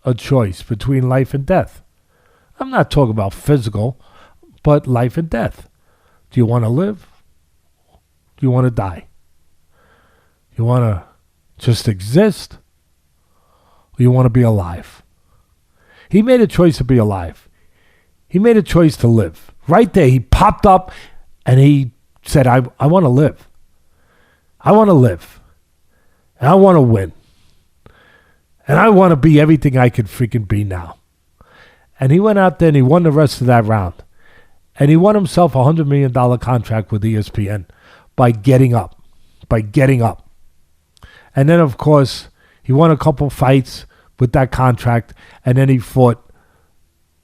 a choice between life and death. I'm not talking about physical, but life and death. Do you want to live? Do you want to die? You want to just exist? Or you want to be alive? He made a choice to be alive. He made a choice to live. Right there, he popped up and he said, I want to live. I want to live. And I want to win. And I want to be everything I could freaking be now. And he went out there and he won the rest of that round. And he won himself a $100 million contract with ESPN by getting up. And then, of course, he won a couple fights with that contract. And then he fought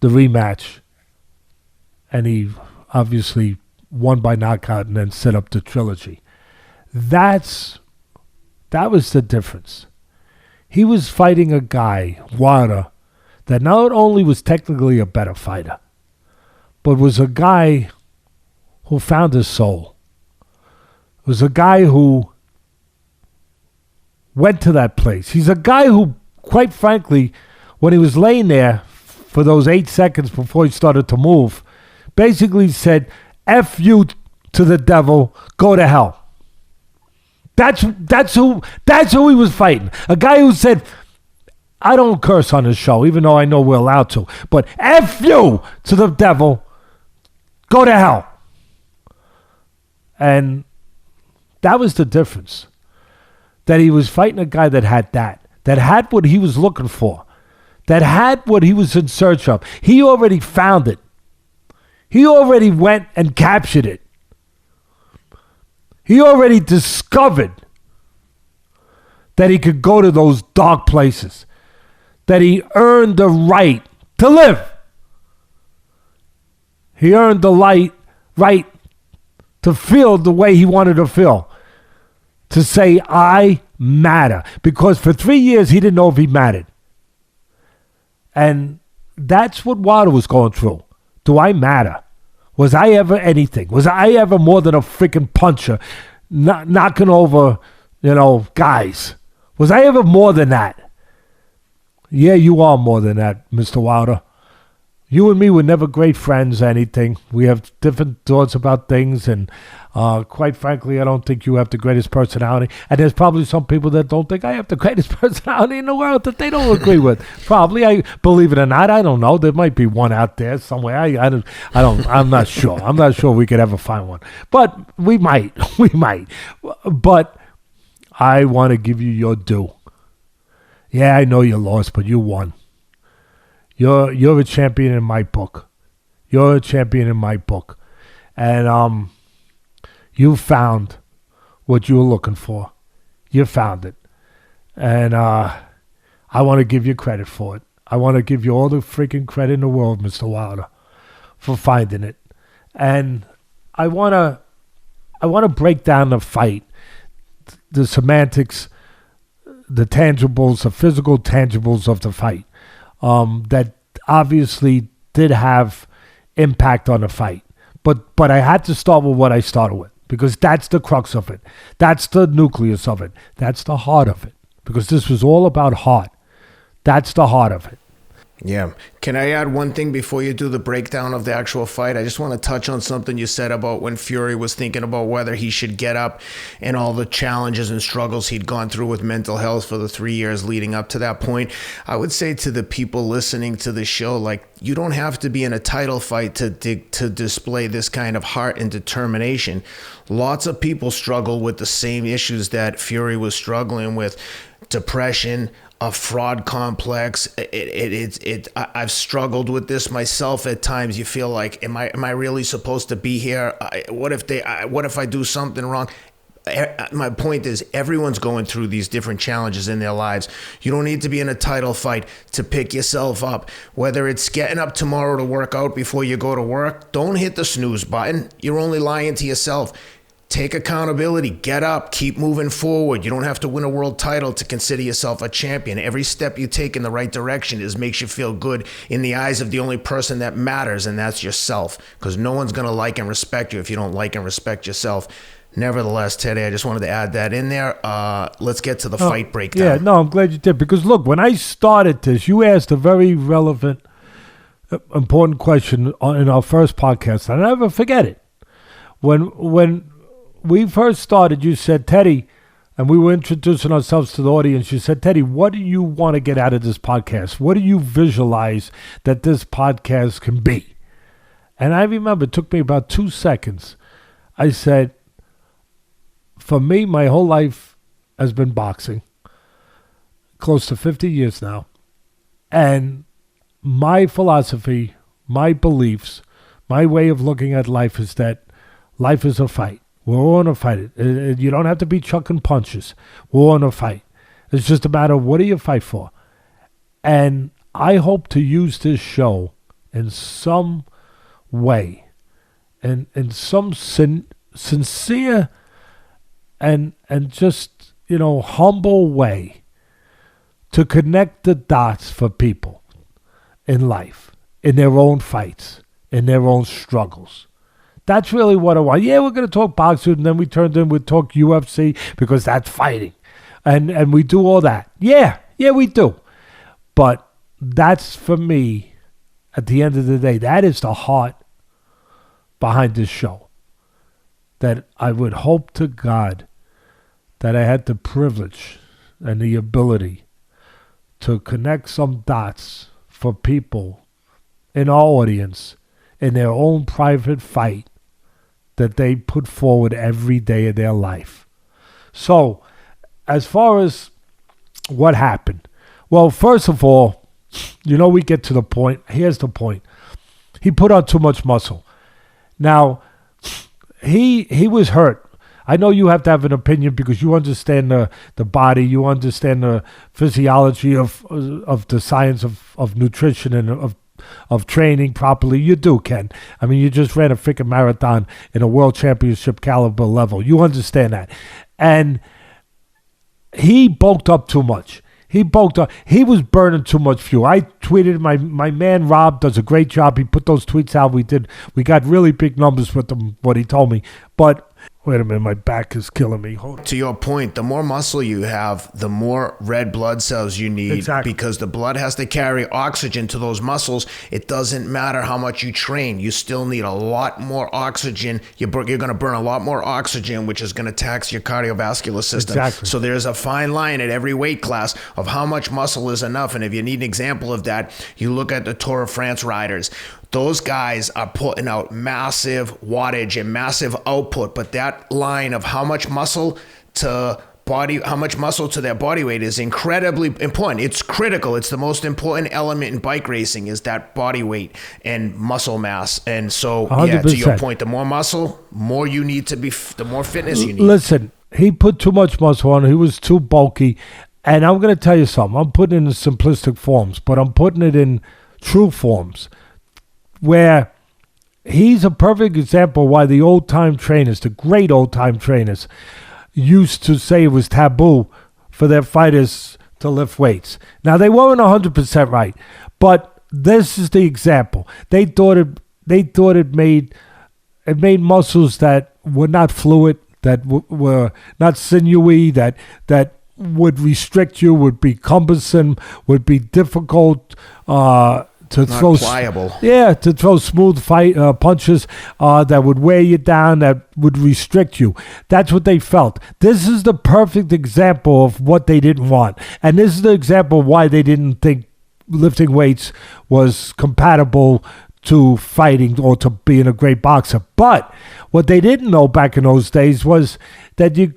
the rematch. And he obviously won by knockout and then set up the trilogy. That was the difference. He was fighting a guy, Wilder, that not only was technically a better fighter, but was a guy who found his soul. Was a guy who went to that place. He's a guy who, quite frankly, when he was laying there for those 8 seconds before he started to move, basically said, F you to the devil, go to hell. That's who he was fighting. A guy who said, I don't curse on this show, even though I know we're allowed to, but F you to the devil, go to hell. And that was the difference. That he was fighting a guy that had what he was looking for, that had what he was in search of. He already found it. He already went and captured it. He already discovered that he could go to those dark places, that he earned the right to live. He earned the right to feel the way he wanted to feel, to say, I matter. Because for 3 years, he didn't know if he mattered. And that's what Wilder was going through. Do I matter? Was I ever anything? Was I ever more than a freaking puncher knocking over, guys? Was I ever more than that? Yeah, you are more than that, Mr. Wilder. You and me were never great friends or anything. We have different thoughts about things, and quite frankly, I don't think you have the greatest personality. And there's probably some people that don't think I have the greatest personality in the world that they don't agree with. Probably, I believe it or not, I don't know. There might be one out there somewhere. I'm not sure. I'm not sure we could ever find one, but we might. But I want to give you your due. Yeah, I know you lost, but you won. You're a champion in my book. You're a champion in my book. And you found what you were looking for. You found it. And I want to give you credit for it. I want to give you all the freaking credit in the world, Mr. Wilder, for finding it. And I want to break down the fight, the semantics, the tangibles, the physical tangibles of the fight. That obviously did have impact on the fight. But I had to start with what I started with, because that's the crux of it. That's the nucleus of it. That's the heart of it. Because this was all about heart. That's the heart of it. Yeah. Can I add one thing before you do the breakdown of the actual fight? I just want to touch on something you said about when Fury was thinking about whether he should get up and all the challenges and struggles he'd gone through with mental health for the 3 years leading up to that point. I would say to the people listening to the show, you don't have to be in a title fight to display this kind of heart and determination. Lots of people struggle with the same issues that Fury was struggling with: depression, a fraud complex. I've struggled with this myself at times. You feel like, am I really supposed to be here? What if I do something wrong? My point is, everyone's going through these different challenges in their lives. You don't need to be in a title fight to pick yourself up. Whether it's getting up tomorrow to work out before you go to work, don't hit the snooze button. You're only lying to yourself. Take accountability, get up, keep moving forward. You don't have to win a world title to consider yourself a champion. Every step you take in the right direction makes you feel good in the eyes of the only person that matters, and that's yourself. Because no one's going to like and respect you if you don't like and respect yourself. Nevertheless, Teddy, I just wanted to add that in there. Let's get to the fight breakdown. Yeah, no, I'm glad you did. Because, look, when I started this, you asked a very relevant, important question in our first podcast. I'll never forget it. When we first started, you said, Teddy, and we were introducing ourselves to the audience. You said, Teddy, what do you want to get out of this podcast? What do you visualize that this podcast can be? And I remember it took me about 2 seconds. I said, for me, my whole life has been boxing, close to 50 years now. And my philosophy, my beliefs, my way of looking at life is that life is a fight. We're all in a fight. You don't have to be chucking punches. We're all in a fight. It's just a matter of what do you fight for? And I hope to use this show in some way, and in some sincere and just, humble way to connect the dots for people in life, in their own fights, in their own struggles. That's really what I want. Yeah, we're going to talk boxing, and then we talk UFC because that's fighting. And we do all that. Yeah, we do. But that's, for me, at the end of the day, that is the heart behind this show. That I would hope to God that I had the privilege and the ability to connect some dots for people in our audience in their own private fight that they put forward every day of their life. So, as far as what happened, well, first of all, we get to the point. Here's the point. He put on too much muscle. Now, he was hurt. I know you have to have an opinion because you understand the body, you understand the physiology of the science of nutrition and of training properly. You do, Ken. I mean, you just ran a freaking marathon in a world championship caliber level. You understand that. And he bulked up too much. He bulked up. He was burning too much fuel. I tweeted, my man Rob does a great job. He put those tweets out. We got really big numbers with them, what he told me. But wait a minute, my back is killing me. Hold on. To your point, the more muscle you have, the more red blood cells you need. Exactly. Because the blood has to carry oxygen to those muscles. It doesn't matter how much you train. You still need a lot more oxygen. You're going to burn a lot more oxygen, which is going to tax your cardiovascular system. Exactly. So there's a fine line at every weight class of how much muscle is enough. And if you need an example of that, you look at the Tour de France riders. Those guys are putting out massive wattage and massive output, but that line of how much muscle to their body weight is incredibly important. It's critical. It's the most important element in bike racing is that body weight and muscle mass. And so, 100%. To your point, the more muscle, more you need to be, the more fitness you need. Listen, he put too much muscle on. He was too bulky. And I'm going to tell you something. I'm putting it in simplistic forms, but I'm putting it in true forms, where he's a perfect example why the old-time trainers, the great old-time trainers, used to say it was taboo for their fighters to lift weights. Now, they weren't 100% right, but this is the example. They thought it made muscles that were not fluid, that were not sinewy, that would restrict you, would be cumbersome, would be difficult, to throw smooth punches that would wear you down, that would restrict you. That's what they felt. This is the perfect example of what they didn't want. And this is the example of why they didn't think lifting weights was compatible to fighting or to being a great boxer. But what they didn't know back in those days was that you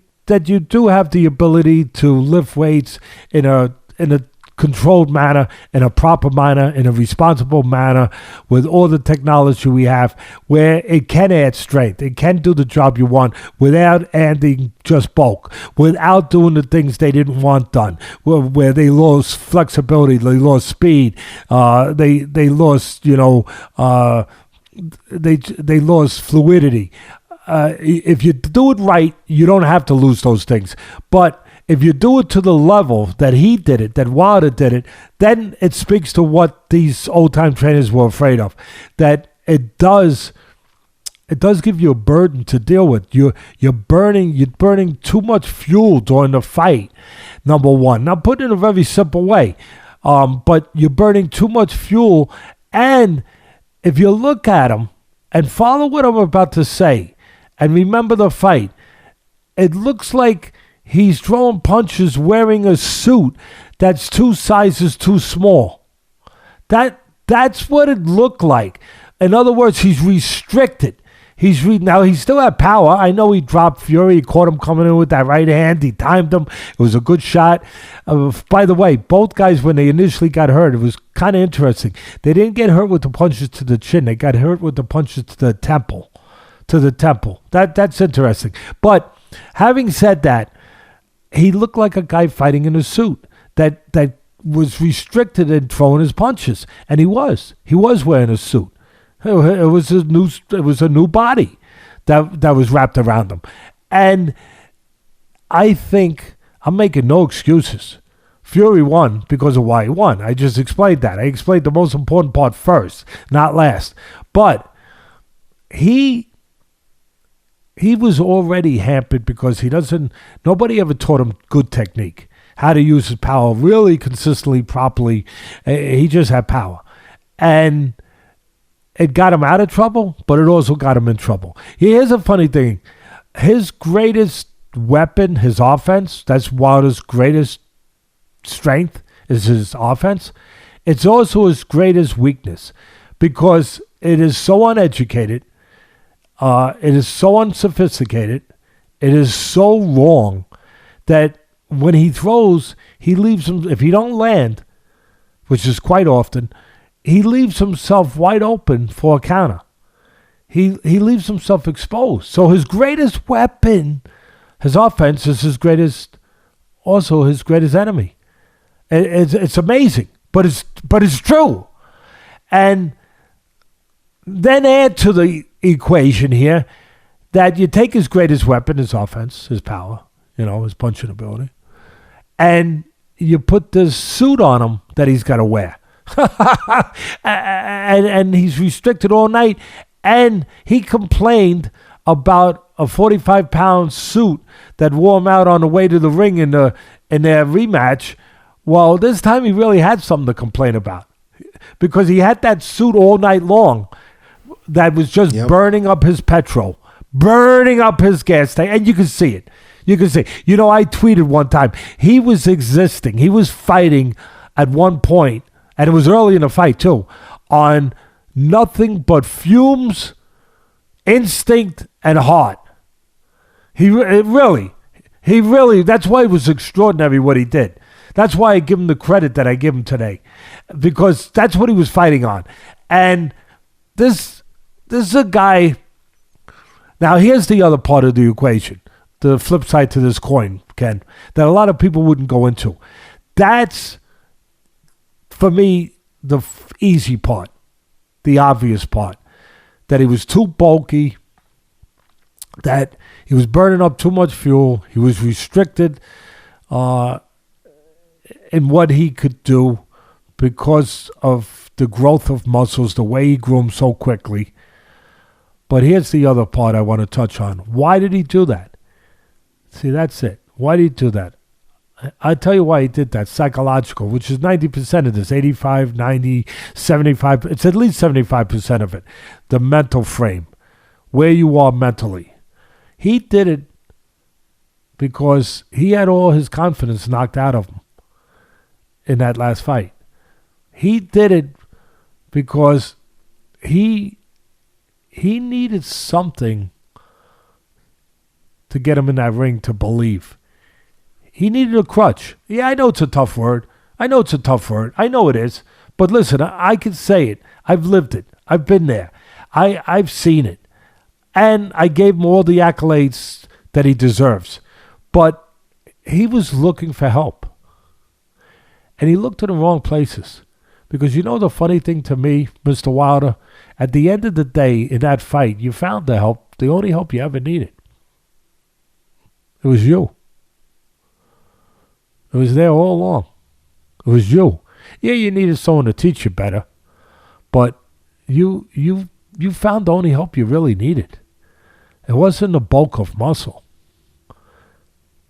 do have the ability to lift weights in a controlled manner, in a proper manner, in a responsible manner, with all the technology we have, where it can add strength. It can do the job you want without adding just bulk, without doing the things they didn't want done, where they lost flexibility, they lost speed, they lost, they lost fluidity. If you do it right, you don't have to lose those things. But if you do it to the level that he did it, that Wilder did it, then it speaks to what these old-time trainers were afraid of. That it does it does give you a burden to deal with. You're burning too much fuel during the fight, number one. Now, put it in a very simple way, but you're burning too much fuel. And if you look at him and follow what I'm about to say, and remember the fight, it looks like he's throwing punches wearing a suit that's 2 sizes too small. That's what it looked like. In other words, he's restricted. Now, he still had power. I know he dropped Fury. He caught him coming in with that right hand. He timed him. It was a good shot. By the way, both guys, when they initially got hurt, it was kind of interesting. They didn't get hurt with the punches to the chin. They got hurt with the punches to the temple. That's interesting. But having said that, he looked like a guy fighting in a suit that was restricted in throwing his punches. And he was. He was wearing a suit. It was a new body that was wrapped around him. And I think I'm making no excuses. Fury won because of why he won. I just explained that. I explained the most important part first, not last. But he was already hampered because nobody ever taught him good technique, how to use his power really consistently, properly. He just had power. And it got him out of trouble, but it also got him in trouble. Here's a funny thing. His greatest weapon, his offense, that's Wilder's greatest strength, is his offense. It's also his greatest weakness because it is so uneducated, it is so unsophisticated, it is so wrong that when he throws, he leaves him, if he don't land, which is quite often, he leaves himself wide open for a counter. He leaves himself exposed. So his greatest weapon, his offense, is his greatest enemy. It's amazing, but it's true. And then add to the equation here that you take his greatest weapon, his offense, his power, his punching ability, and you put this suit on him that he's got to wear. and he's restricted all night. And he complained about a 45-pound suit that wore him out on the way to the ring in their rematch. Well, this time he really had something to complain about because he had that suit all night long that was just burning up his petrol, burning up his gas tank, and you can see it. I tweeted one time, he was fighting at one point, and it was early in the fight too, on nothing but fumes, instinct, and heart. He really, that's why it was extraordinary what he did. That's why I give him the credit that I give him today, because that's what he was fighting on. And this is a guy. Now, here's the other part of the equation, the flip side to this coin, Ken, that a lot of people wouldn't go into. That's, for me, the easy part, the obvious part, that he was too bulky, that he was burning up too much fuel, he was restricted in what he could do because of the growth of muscles, the way he grew them so quickly. But here's the other part I want to touch on. Why did he do that? See, that's it. Why did he do that? I'll tell you why he did that. Psychological, which is 90% of this, 85, 90, 75. It's at least 75% of it. The mental frame, where you are mentally. He did it because he had all his confidence knocked out of him in that last fight. He did it because he needed something to get him in that ring to believe. He needed a crutch. Yeah, I know it's a tough word. I know it is. But listen, I can say it. I've lived it. I've been there. I've seen it. And I gave him all the accolades that he deserves. But he was looking for help. And he looked in the wrong places. Because the funny thing to me, Mr. Wilder, at the end of the day, in that fight, you found the help, the only help you ever needed. It was you. It was there all along. It was you. Yeah, you needed someone to teach you better, but you you found the only help you really needed. It wasn't the bulk of muscle.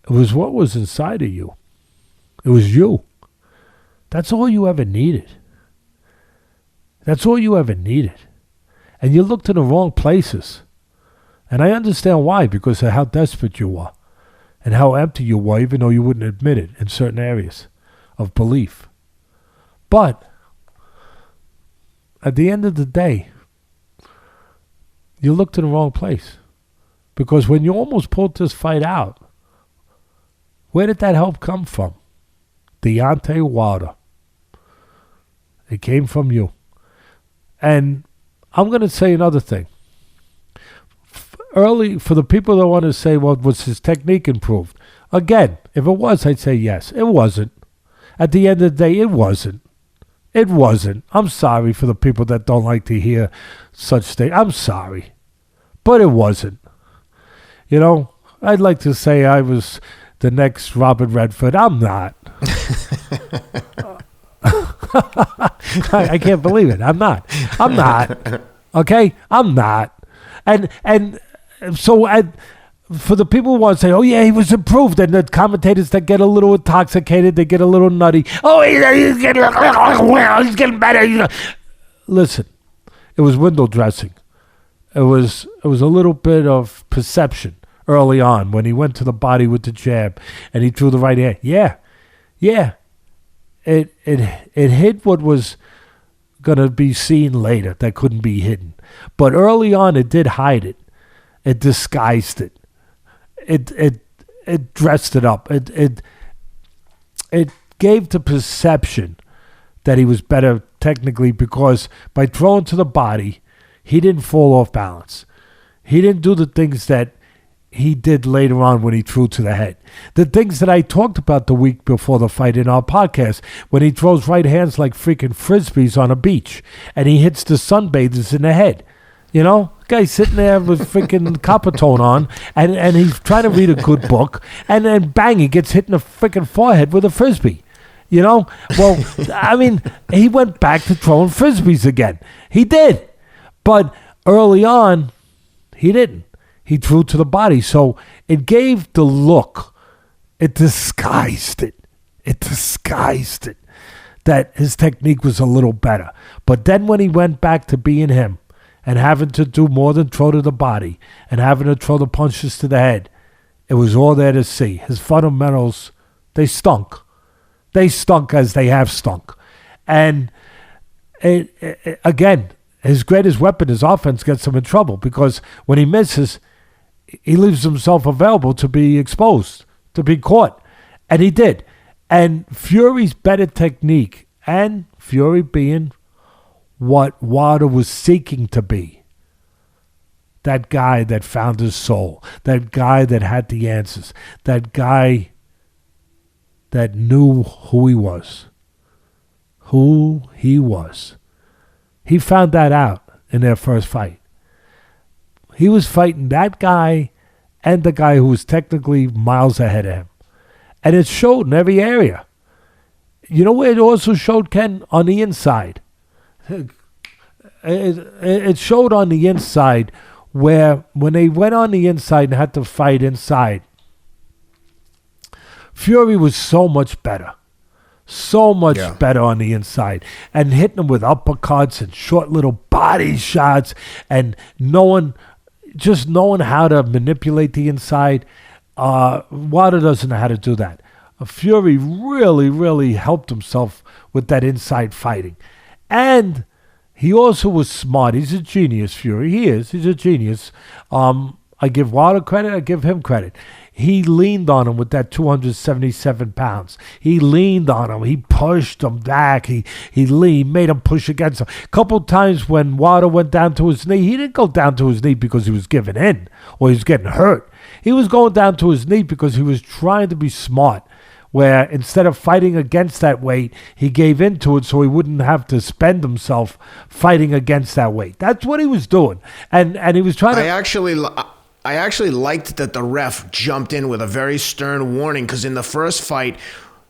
It was what was inside of you. It was you. That's all you ever needed. That's all you ever needed. And you looked in the wrong places. And I understand why, because of how desperate you were and how empty you were, even though you wouldn't admit it in certain areas of belief. But at the end of the day, you looked in the wrong place. Because when you almost pulled this fight out, where did that help come from? Deontay Wilder. It came from you. And I'm going to say another thing. Early, for the people that want to say, well, was his technique improved? Again, if it was, I'd say yes. It wasn't. At the end of the day, it wasn't. It wasn't. I'm sorry for the people that don't like to hear such things. I'm sorry. But it wasn't. You know, I'd like to say I was the next Robert Redford. I'm not. I can't believe it. I'm not. Okay? I'm not. And so for the people who want to say, oh, yeah, he was improved, and the commentators that get a little intoxicated, they get a little nutty. Oh, he's getting better. Listen, it was window dressing. It was a little bit of perception early on when he went to the body with the jab and he threw the right hand. Yeah. It hid what was going to be seen later that couldn't be hidden. But early on, it did hide it. It disguised it. It dressed it up. It gave the perception that he was better technically, because by throwing to the body, he didn't fall off balance. He didn't do the things that he did later on when he threw to the head. The things that I talked about the week before the fight in our podcast, when he throws right hands like freaking frisbees on a beach and he hits the sunbathers in the head. You know, guy's sitting there with freaking copper tone on, and he's trying to read a good book, and then bang, he gets hit in the freaking forehead with a frisbee. You know? Well, I mean, he went back to throwing frisbees again. He did. But early on, he didn't. He threw to the body. So it gave the look. It disguised it. That his technique was a little better. But then when he went back to being him, and having to do more than throw to the body, and having to throw the punches to the head, it was all there to see. His fundamentals, they stunk. They stunk as they have stunk. And again, his greatest weapon, his offense, gets him in trouble, because when he misses, he leaves himself available to be exposed, to be caught. And he did. And Fury's better technique, and Fury being what Wilder was seeking to be. That guy that found his soul. That guy that had the answers. That guy that knew who he was. He found that out in their first fight. He was fighting that guy and the guy who was technically miles ahead of him. And it showed in every area. You know where it also showed, Ken? On the inside. It showed on the inside, where when they went on the inside and had to fight inside, Fury was so much better. Better on the inside, and hitting him with uppercuts and short little body shots, and knowing how to manipulate the inside. Wilder doesn't know how to do that. Fury really, really helped himself with that inside fighting. And he also was smart. He's a genius, Fury. He's a genius. I give Wilder credit. I give him credit. He leaned on him with that 277 pounds. He leaned on him. He pushed him back. He made him push against him. A couple times when Wilder went down to his knee, he didn't go down to his knee because he was giving in or he was getting hurt. He was going down to his knee because he was trying to be smart, where instead of fighting against that weight, he gave into it so he wouldn't have to spend himself fighting against that weight. That's what he was doing. And he was trying to... I actually liked that the ref jumped in with a very stern warning, because in the first fight,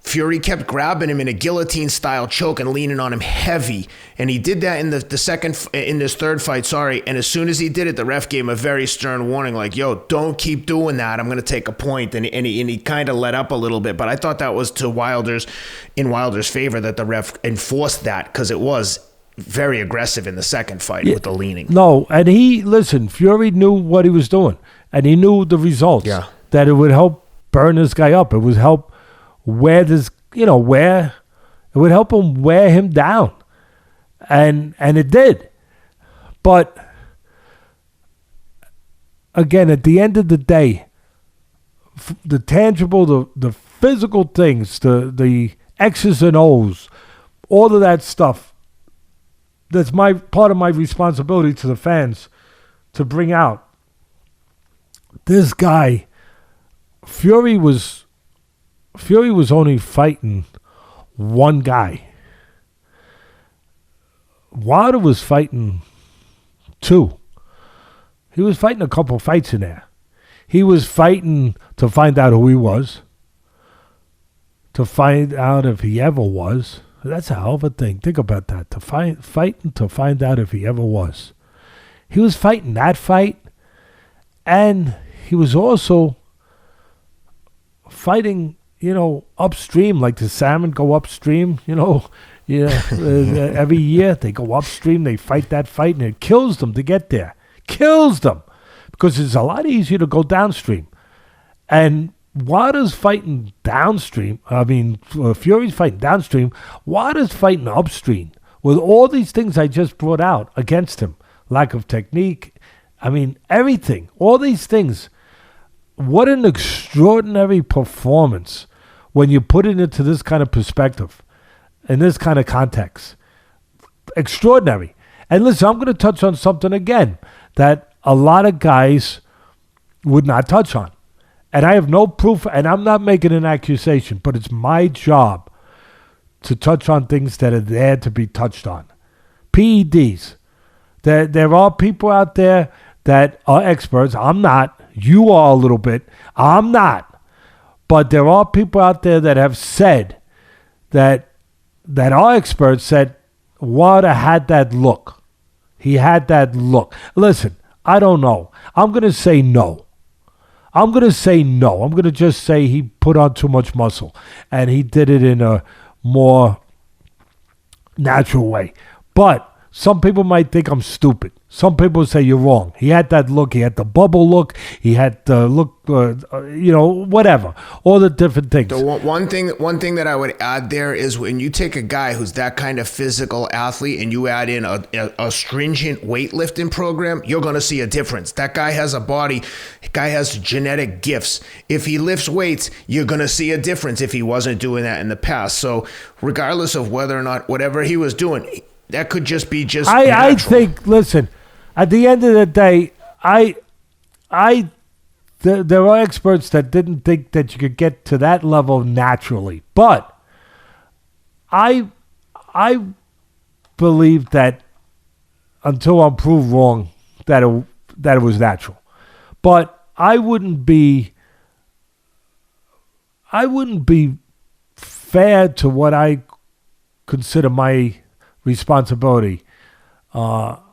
Fury kept grabbing him in a guillotine-style choke and leaning on him heavy. And he did that in this third fight, And as soon as he did it, the ref gave him a very stern warning, like, yo, don't keep doing that. I'm going to take a point. And he kind of let up a little bit. But I thought that was in Wilder's favor that the ref enforced that, because it was very aggressive in the second fight with the leaning. No, and Fury knew what he was doing. And he knew the results. Yeah. That it would help burn this guy up. It would help it would help him wear him down. And it did. But again, at the end of the day, the tangible, the physical things, the X's and O's, all of that stuff, that's part of my responsibility to the fans to bring out. This guy, Fury was only fighting one guy. Wilder was fighting two. He was fighting a couple fights in there. He was fighting to find out who he was, to find out if he ever was. That's a hell of a thing. Think about that. Fighting to find out if he ever was. He was fighting that fight, and he was also fighting, upstream, like the salmon go upstream, every year they go upstream, they fight that fight, and it kills them to get there. Kills them. Because it's a lot easier to go downstream. And Wilder's fighting downstream. Fury's fighting downstream. Wilder's fighting upstream. With all these things I just brought out against him. Lack of technique. Everything. All these things. What an extraordinary performance when you put it into this kind of perspective, in this kind of context. Extraordinary. And listen, I'm going to touch on something again that a lot of guys would not touch on. And I have no proof, and I'm not making an accusation, but it's my job to touch on things that are there to be touched on. PEDs. There are people out there that are experts. I'm not. You are a little bit. I'm not. But there are people out there that have said that are experts, said Wilder had that look. He had that look. Listen, I don't know. I'm going to say no. I'm going to just say he put on too much muscle, and he did it in a more natural way. But some people might think I'm stupid. Some people say you're wrong. He had that look. He had the bubble look. He had the look, whatever. All the different things. One thing that I would add there is when you take a guy who's that kind of physical athlete and you add in a stringent weightlifting program, you're going to see a difference. That guy has a body. Guy has genetic gifts. If he lifts weights, you're going to see a difference if he wasn't doing that in the past. So regardless of whether or not whatever he was doing, that could just be I think, listen, at the end of the day, there are experts that didn't think that you could get to that level naturally. But I believe that until I'm proved wrong, that it was natural. But I wouldn't be fair to what I consider my responsibility.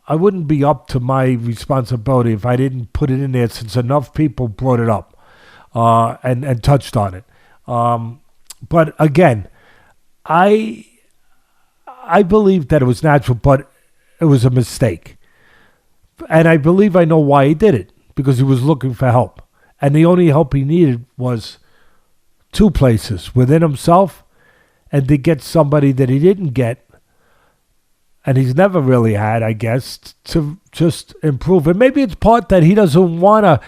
I wouldn't be up to my responsibility if I didn't put it in there, since enough people brought it up and touched on it. But again, I believe that it was natural, but it was a mistake. And I believe I know why he did it, because he was looking for help. And the only help he needed was two places, within himself and to get somebody that he didn't get, and he's never really had, I guess, to just improve. And maybe it's part that he doesn't want to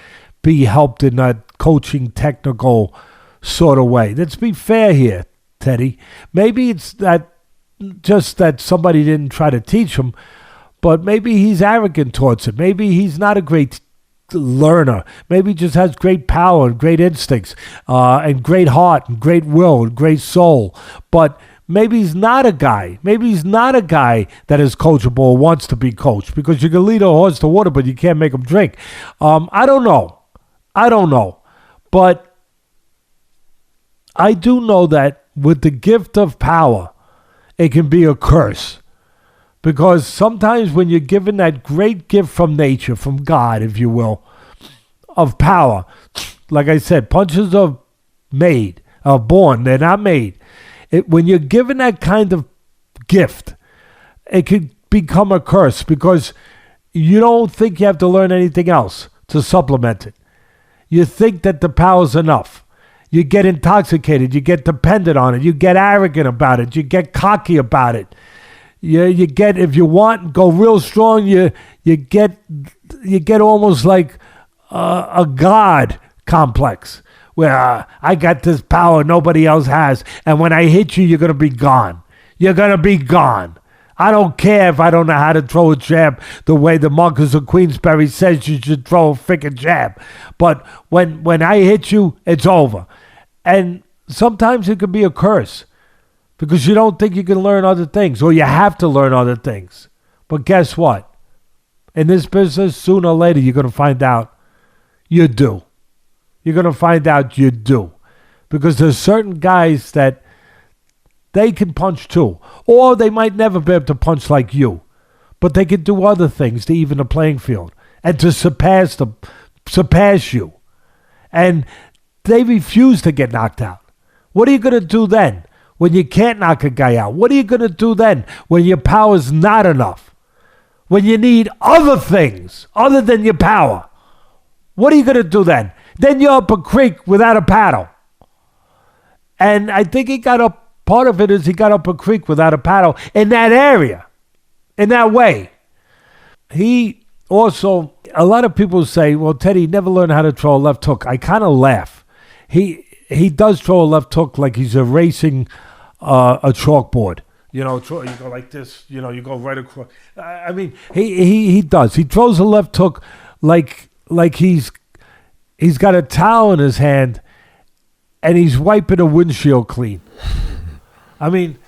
be helped in a coaching, technical sort of way. Let's be fair here, Teddy. Maybe it's that somebody didn't try to teach him, but maybe he's arrogant towards it. Maybe he's not a great learner. Maybe he just has great power and great instincts and great heart and great will and great soul. But maybe he's not a guy. Maybe he's not a guy that is coachable or wants to be coached, because you can lead a horse to water, but you can't make him drink. I don't know. But I do know that with the gift of power, it can be a curse. Because sometimes when you're given that great gift from nature, from God, if you will, of power, like I said, punches are born, they're not made. When you're given that kind of gift, it could become a curse because you don't think you have to learn anything else to supplement it. You think that the power's enough. You get intoxicated. You get dependent on it. You get arrogant about it. You get cocky about it. You get, if you want, go real strong. You get almost like a god complex where I got this power nobody else has, and when I hit you, you're gonna be gone. You're gonna be gone. I don't care if I don't know how to throw a jab the way the Marquis of Queensberry says you should throw a freaking jab. But when I hit you, it's over. And sometimes it could be a curse because you don't think you can learn other things or you have to learn other things. But guess what? In this business, sooner or later, you're going to find out you do. You're going to find out you do. Because there's certain guys that they can punch too. Or they might never be able to punch like you. But they can do other things to even the playing field. And to surpass you. And they refuse to get knocked out. What are you going to do then when you can't knock a guy out? What are you going to do then when your power's not enough? When you need other things other than your power? What are you going to do then? Then you're up a creek without a paddle. And I think part of it is he got up a creek without a paddle in that area, in that way. He also, a lot of people say, well, Teddy never learned how to throw a left hook. I kind of laugh. He does throw a left hook like he's erasing a chalkboard. You know, you go like this, you go right across. I mean, he does. He throws a left hook like he's got a towel in his hand and he's wiping a windshield clean. I mean,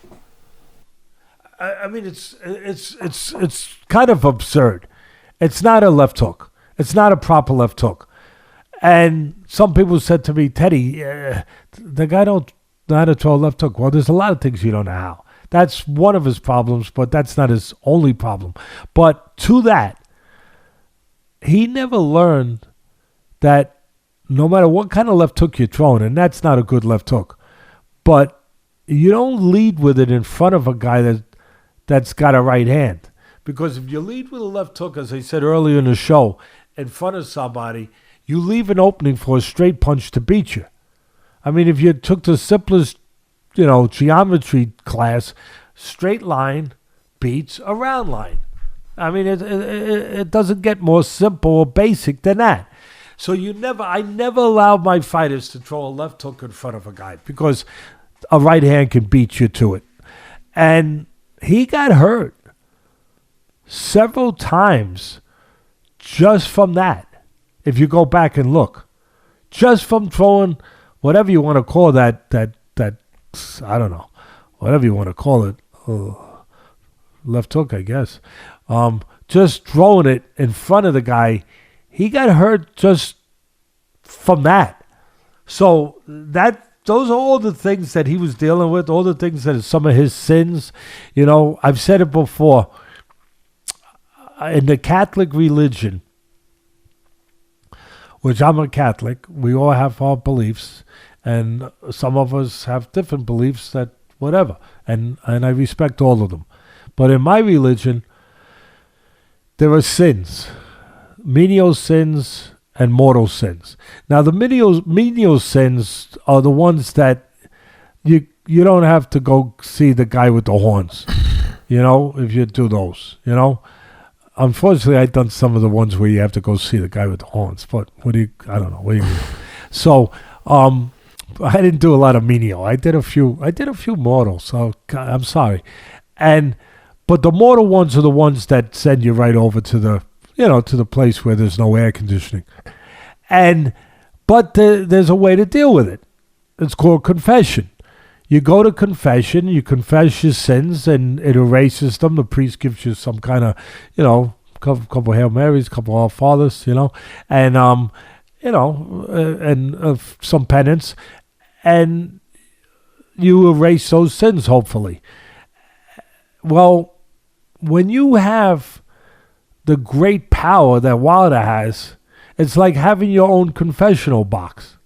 it's kind of absurd. It's not a left hook. It's not a proper left hook. And some people said to me, Teddy, the guy don't know how to throw a left hook. Well, there's a lot of things you don't know how. That's one of his problems, but that's not his only problem. But to that, he never learned that no matter what kind of left hook you're throwing, and that's not a good left hook, but you don't lead with it in front of a guy that's got a right hand. Because if you lead with a left hook, as I said earlier in the show, in front of somebody, you leave an opening for a straight punch to beat you. I mean, if you took the simplest, geometry class, straight line beats a round line. I mean, it doesn't get more simple or basic than that. So I never allowed my fighters to throw a left hook in front of a guy because a right hand can beat you to it. And he got hurt several times just from that. If you go back and look, just from throwing whatever you want to call that I don't know, whatever you want to call it, left hook, I guess. Just throwing it in front of the guy, he got hurt just from that. So those are all the things that he was dealing with, all the things that are some of his sins. I've said it before. In the Catholic religion, which I'm a Catholic, we all have our beliefs, and some of us have different beliefs that whatever, and I respect all of them. But in my religion, there are sins, menial sins and mortal sins. Now, the menial sins are the ones that you don't have to go see the guy with the horns, if you do those, Unfortunately, I've done some of the ones where you have to go see the guy with the horns, but I don't know. What do you mean? So, I didn't do a lot of menial. I did a few mortal, so I'm sorry. But the mortal ones are the ones that send you right over to the place where there's no air conditioning. But there's a way to deal with it. It's called confession. You go to confession, you confess your sins, and it erases them. The priest gives you some kind of, couple Hail Marys, couple Our Fathers, and some penance. And you erase those sins, hopefully. Well, when you have the great power that Wilder has, it's like having your own confessional box.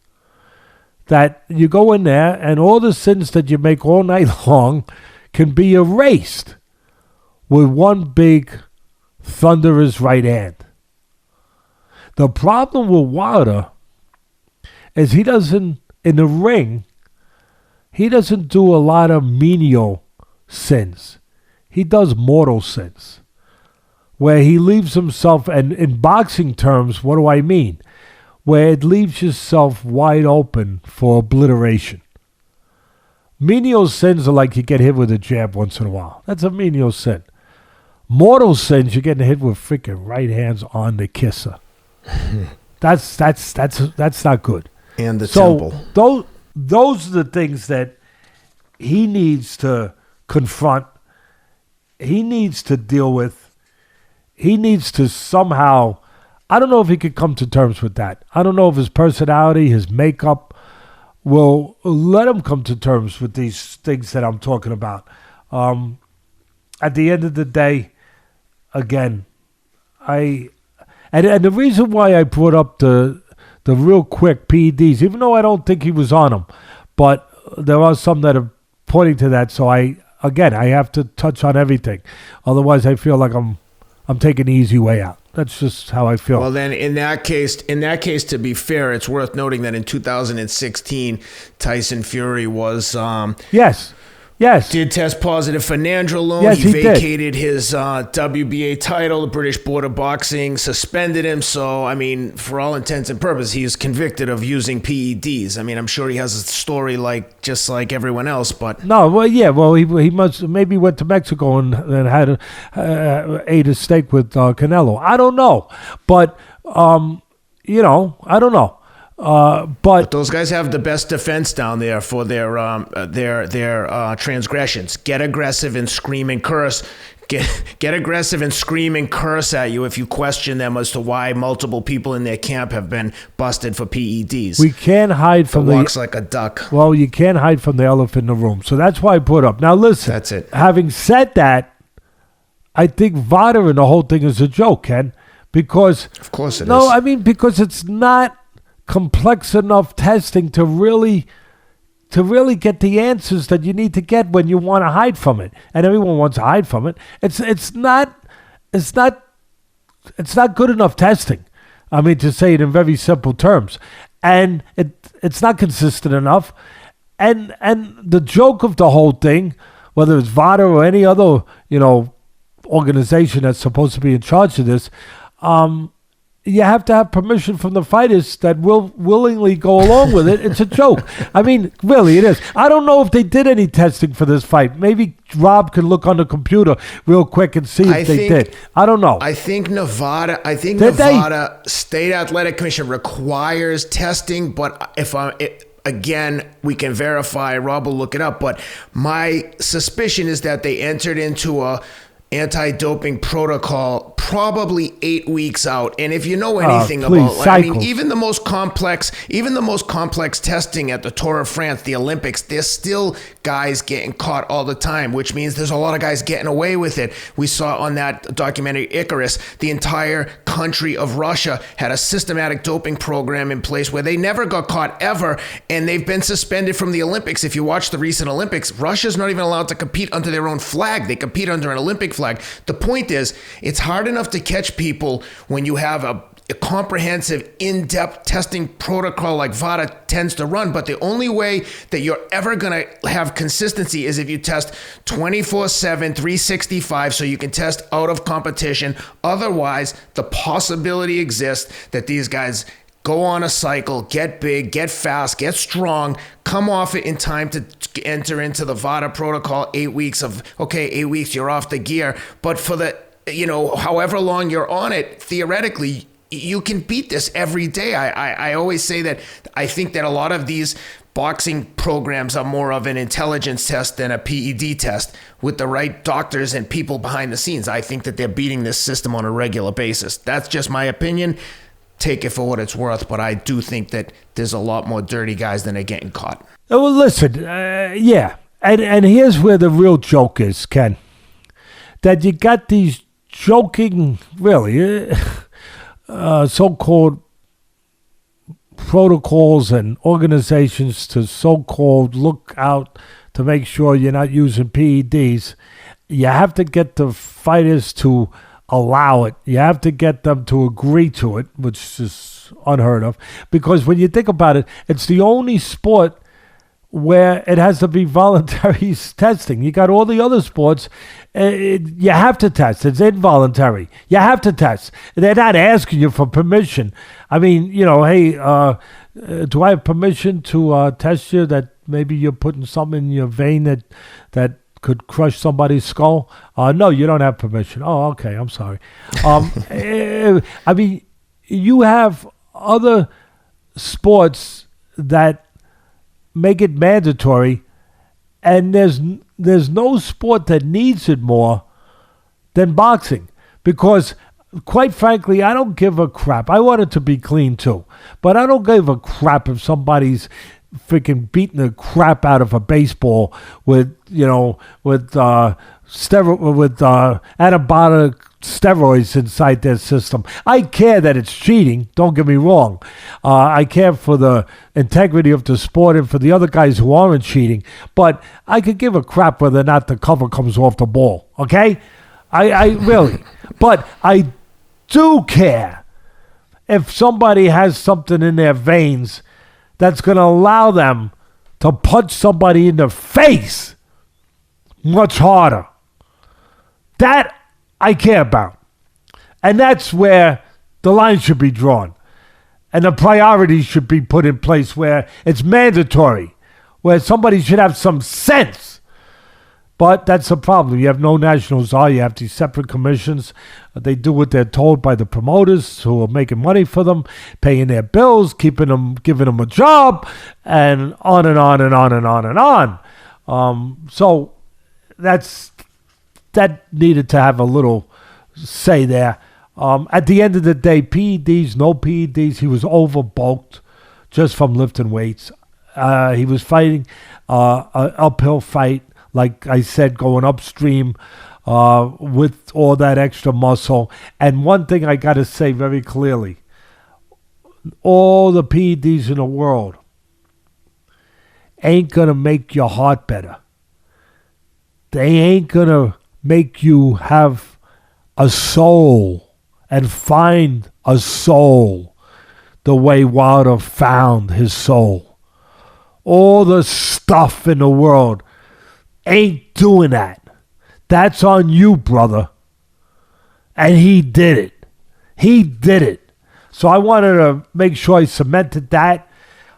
That you go in there and all the sins that you make all night long can be erased with one big thunderous right hand. The problem with Wilder is he doesn't, in the ring, he doesn't do a lot of menial sins. He does mortal sins, where he leaves himself, and in boxing terms, what do I mean? Where it leaves yourself wide open for obliteration. Menial sins are like you get hit with a jab once in a while. That's a menial sin. Mortal sins, you're getting hit with freaking right hands on the kisser. That's not good. And the temple. Those are the things that he needs to confront. He needs to deal with. He needs to somehow, I don't know if he could come to terms with that. I don't know if his personality, his makeup will let him come to terms with these things that I'm talking about. At the end of the day, again, and the reason why I brought up the real quick PEDs, even though I don't think he was on them, but there are some that are pointing to that. So I have to touch on everything. Otherwise, I feel like I'm taking the easy way out. That's just how I feel. Well, then in that case, to be fair, it's worth noting that in 2016, Tyson Fury was Yes. did test positive for nandrolone. Yes, he vacated his WBA title. The British Board of Boxing suspended him. So, I mean, for all intents and purposes, he is convicted of using PEDs. I mean, I'm sure he has a story just like everyone else, but... No, well, yeah, well, he must maybe went to Mexico and had ate a steak with Canelo. I don't know, but I don't know. But those guys have the best defense down there for their transgressions. Get aggressive and scream and curse. Get aggressive and scream and curse at you if you question them as to why multiple people in their camp have been busted for PEDs. We can't hide from walks like a duck. Well, you can't hide from the elephant in the room. So that's why I put up. Now listen. That's it. Having said that, I think VADA and the whole thing is a joke, Ken, because of course it is. No, I mean because it's not complex enough testing to really get the answers that you need to get when you want to hide from it, and everyone wants to hide from it. It's not good enough testing. I mean, to say it in very simple terms, and it's not consistent enough. And the joke of the whole thing, whether it's VADA or any other organization that's supposed to be in charge of this, you have to have permission from the fighters that will willingly go along with it. It's a joke. I mean, really, it is. I don't know if they did any testing for this fight. Maybe Rob could look on the computer real quick and see if they did. I don't know. I think Nevada State Athletic Commission requires testing, but again, we can verify. Rob will look it up. But my suspicion is that they entered into a anti-doping protocol probably 8 weeks out. And if you know anything even the most complex testing at the Tour of France, the Olympics, there's still guys getting caught all the time, which means there's a lot of guys getting away with it. We saw on that documentary Icarus, the entire country of Russia had a systematic doping program in place where they never got caught ever, and they've been suspended from the Olympics. If you watch the recent Olympics, Russia's not even allowed to compete under their own flag. They compete under an Olympic flag. The point is, it's hard enough to catch people when you have a comprehensive, in-depth testing protocol like VADA tends to run, but the only way that you're ever going to have consistency is if you test 24/7, 365, so you can test out of competition. Otherwise, the possibility exists that these guys go on a cycle, get big, get fast, get strong, come off it in time to enter into the VADA protocol. 8 weeks, you're off the gear. But for the, however long you're on it, theoretically, you can beat this every day. I always say that I think that a lot of these boxing programs are more of an intelligence test than a PED test with the right doctors and people behind the scenes. I think that they're beating this system on a regular basis. That's just my opinion. take it for what it's worth, but I do think that there's a lot more dirty guys than are getting caught. Well, listen, yeah. And here's where the real joke is, Ken. That you got these joking, really, so-called protocols and organizations to so-called look out to make sure you're not using PEDs. You have to get the fighters to allow it. You have to get them to agree to it, which is unheard of. Because when you think about it, it's the only sport where it has to be voluntary testing. You got all the other sports, you have to test. It's involuntary. You have to test. They're not asking you for permission. I mean, hey, do I have permission to test you that maybe you're putting something in your vein that could crush somebody's skull? No, you don't have permission. Oh, okay, I'm sorry. I mean, you have other sports that make it mandatory, and there's no sport that needs it more than boxing, because quite frankly, I don't give a crap. I want it to be clean too, but I don't give a crap if somebody's freaking beating the crap out of a baseball with anabolic steroids inside their system. I care that it's cheating, don't get me wrong. I care for the integrity of the sport and for the other guys who aren't cheating, but I could give a crap whether or not the cover comes off the ball, okay? I really. But I do care if somebody has something in their veins that's going to allow them to punch somebody in the face much harder. That I care about. And that's where the line should be drawn. And the priorities should be put in place where it's mandatory, where somebody should have some sense. But that's the problem. You have no national czar. You have these separate commissions. They do what they're told by the promoters who are making money for them, paying their bills, giving them a job, and on and on and on and on and on. So that needed to have a little say there. At the end of the day, PEDs, no PEDs, he was overbulked just from lifting weights. He was fighting an uphill fight, like I said, going upstream with all that extra muscle. And one thing I got to say very clearly, all the PEDs in the world ain't going to make your heart better. They ain't going to make you have a soul and find a soul the way Wilder found his soul. All the stuff in the world ain't doing that. That's on you, brother. And he did it. He did it. So I wanted to make sure I cemented that.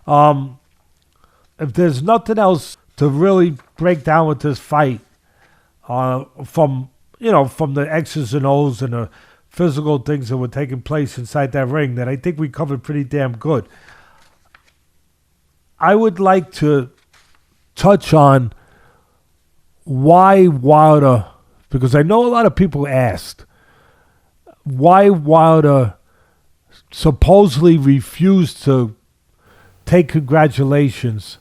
If there's nothing else to really break down with this fight, from the X's and O's and the physical things that were taking place inside that ring, that I think we covered pretty damn good. I would like to touch on why Wilder, because I know a lot of people asked why Wilder supposedly refused to take congratulations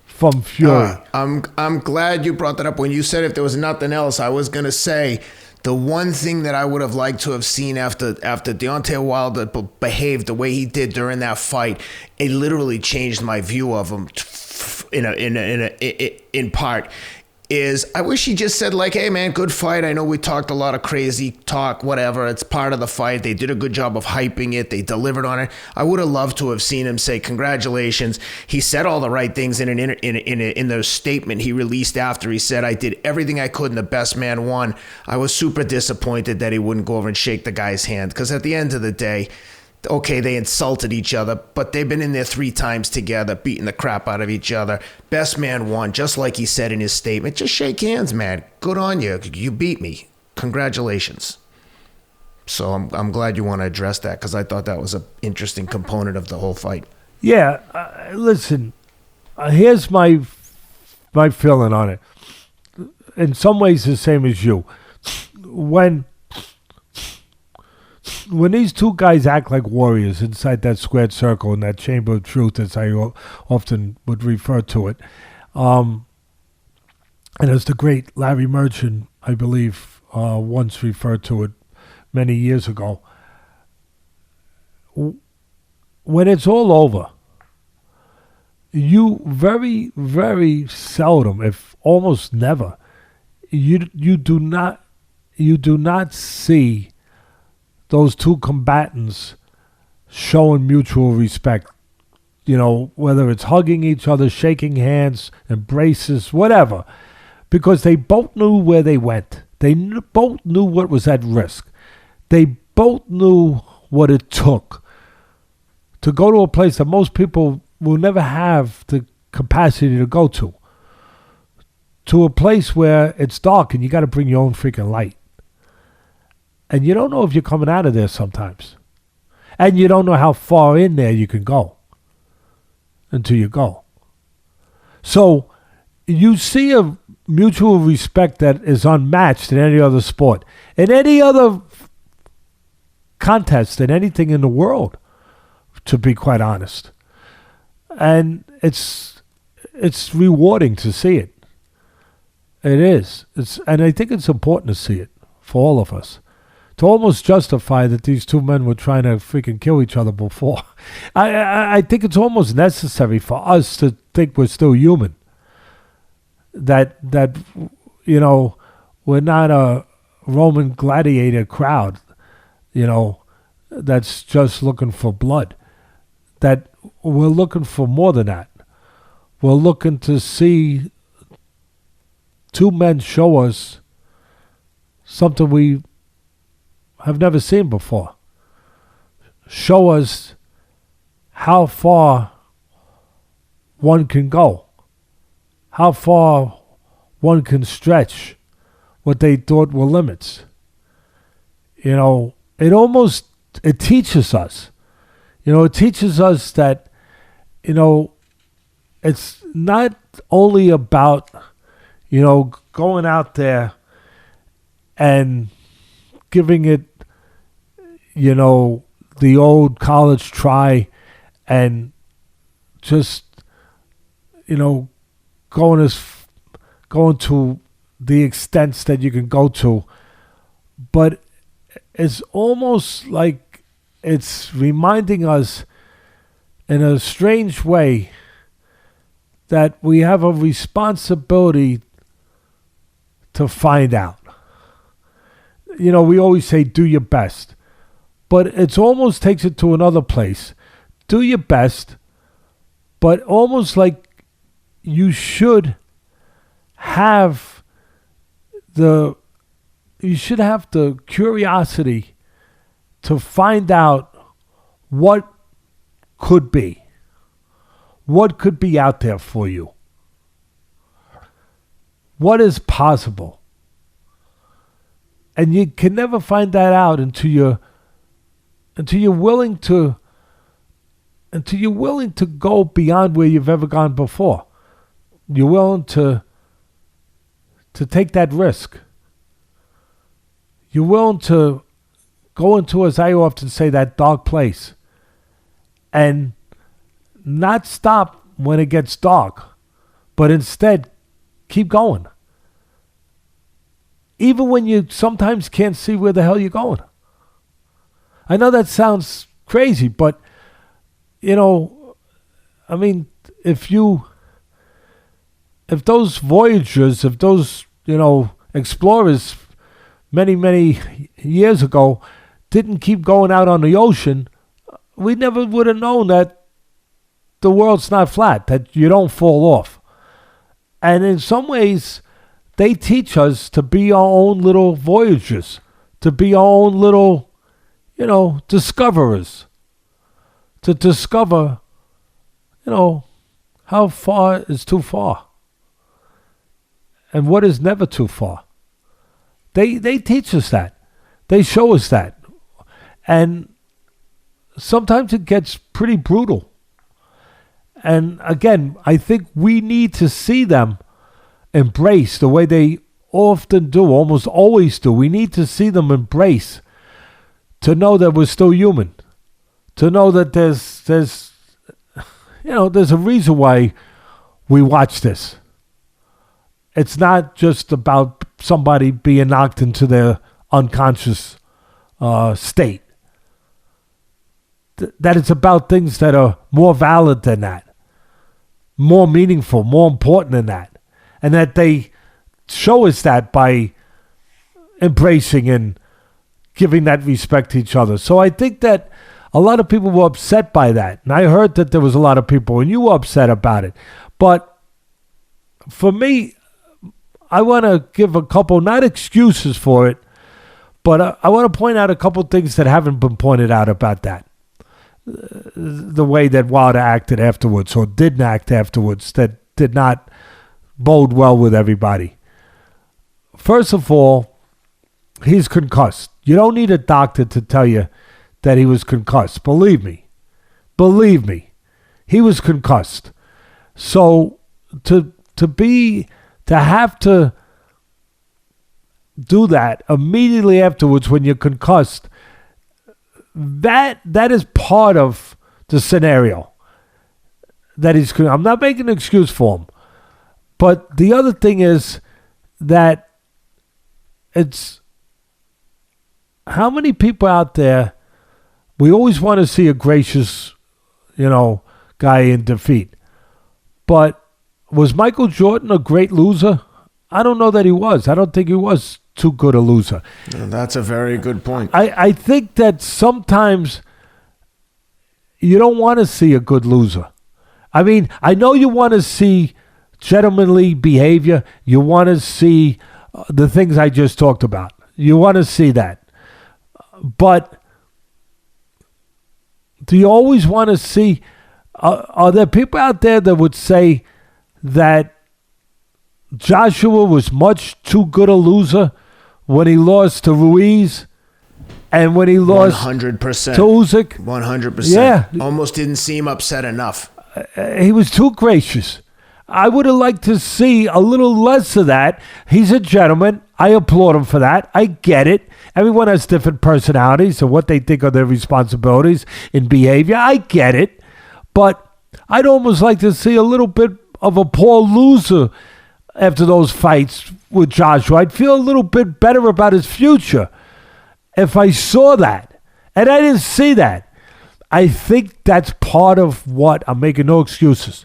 from Fury. I'm glad you brought that up. When you said if there was nothing else, I was going to say the one thing that I would have liked to have seen after Deontay Wilder behaved the way he did during that fight, it literally changed my view of him in part. Is I wish he just said like, hey man, good fight. I know we talked a lot of crazy talk, whatever. It's part of the fight. They did a good job of hyping it. They delivered on it. I would have loved to have seen him say congratulations. He said all the right things in the statement he released after. He said, I did everything I could and the best man won. I was super disappointed that he wouldn't go over and shake the guy's hand, because at the end of the day, okay, they insulted each other, but they've been in there 3 times together, beating the crap out of each other. Best man won, just like he said in his statement. Just shake hands, man. Good on you. You beat me. Congratulations. So I'm glad you want to address that, because I thought that was an interesting component of the whole fight. Yeah, listen, here's my feeling on it. In some ways, the same as you. When when these two guys act like warriors inside that squared circle in that chamber of truth, as I often would refer to it, and as the great Larry Merchant, I believe, once referred to it many years ago, when it's all over, you very, very seldom, if almost never, you do not see those two combatants showing mutual respect. Whether it's hugging each other, shaking hands, embraces, whatever, because they both knew where they went. They both knew what was at risk. They both knew what it took to go to a place that most people will never have the capacity to go to a place where it's dark and you got to bring your own freaking light. And you don't know if you're coming out of there sometimes. And you don't know how far in there you can go until you go. So you see a mutual respect that is unmatched in any other sport, in any other contest, in anything in the world, to be quite honest. And it's rewarding to see it. It is. And I think it's important to see it for all of us, to almost justify that these two men were trying to freaking kill each other before. I think it's almost necessary for us to think we're still human. That we're not a Roman gladiator crowd, that's just looking for blood. That we're looking for more than that. We're looking to see two men show us something we have never seen before. Show us how far one can go, how far one can stretch what they thought were limits. It teaches us. It teaches us that, it's not only about, going out there and giving it, the old college try and just, going to the extents that you can go to. But it's almost like it's reminding us in a strange way that we have a responsibility to find out. We always say, do your best. But it almost takes it to another place. Do your best, but almost like you should have the curiosity to find out what could be. What could be out there for you? What is possible? And you can never find that out until you're willing to go beyond where you've ever gone before. You're willing to take that risk. You're willing to go into, as I often say, that dark place and not stop when it gets dark, but instead keep going. Even when you sometimes can't see where the hell you're going. I know that sounds crazy, but, if those voyagers, if those, explorers many, many years ago didn't keep going out on the ocean, we never would have known that the world's not flat, that you don't fall off. And in some ways, they teach us to be our own little voyagers, to be our own little, discoverers, to discover, how far is too far and what is never too far. They teach us that. They show us that. And sometimes it gets pretty brutal. And again, I think we need to see them embrace the way they often do, almost always do. We need to see them embrace to know that we're still human, to know that there's a reason why we watch this. It's not just about somebody being knocked into their unconscious state. That it's about things that are more valid than that, more meaningful, more important than that. And that they show us that by embracing and giving that respect to each other. So I think that a lot of people were upset by that. And I heard that there was a lot of people, and you were upset about it. But for me, I want to give a couple, not excuses for it, but I want to point out a couple things that haven't been pointed out about that. The way that Wilder acted afterwards, or didn't act afterwards, that did not bode well with everybody. First of all, he's concussed. You don't need a doctor to tell you that he was concussed. Believe me, he was concussed. So to have to do that immediately afterwards when you're concussed, that is part of the scenario. I'm not making an excuse for him. But the other thing is that it's how many people out there, we always want to see a gracious, guy in defeat. But was Michael Jordan a great loser? I don't know that he was. I don't think he was too good a loser. That's a very good point. I think that sometimes you don't want to see a good loser. I mean, I know you want to see gentlemanly behavior. You want to see the things I just talked about. You want to see that. But do you always want to see... are there people out there that would say that Joshua was much too good a loser when he lost to Ruiz and when he lost 100%. to Usyk? 100%. Yeah. Almost didn't seem upset enough. He was too gracious. I would have liked to see a little less of that. He's a gentleman. I applaud him for that. I get it. Everyone has different personalities and what they think are their responsibilities in behavior. I get it. But I'd almost like to see a little bit of a poor loser after those fights with Joshua. I'd feel a little bit better about his future if I saw that. And I didn't see that. I think that's part of what, I'm making no excuses,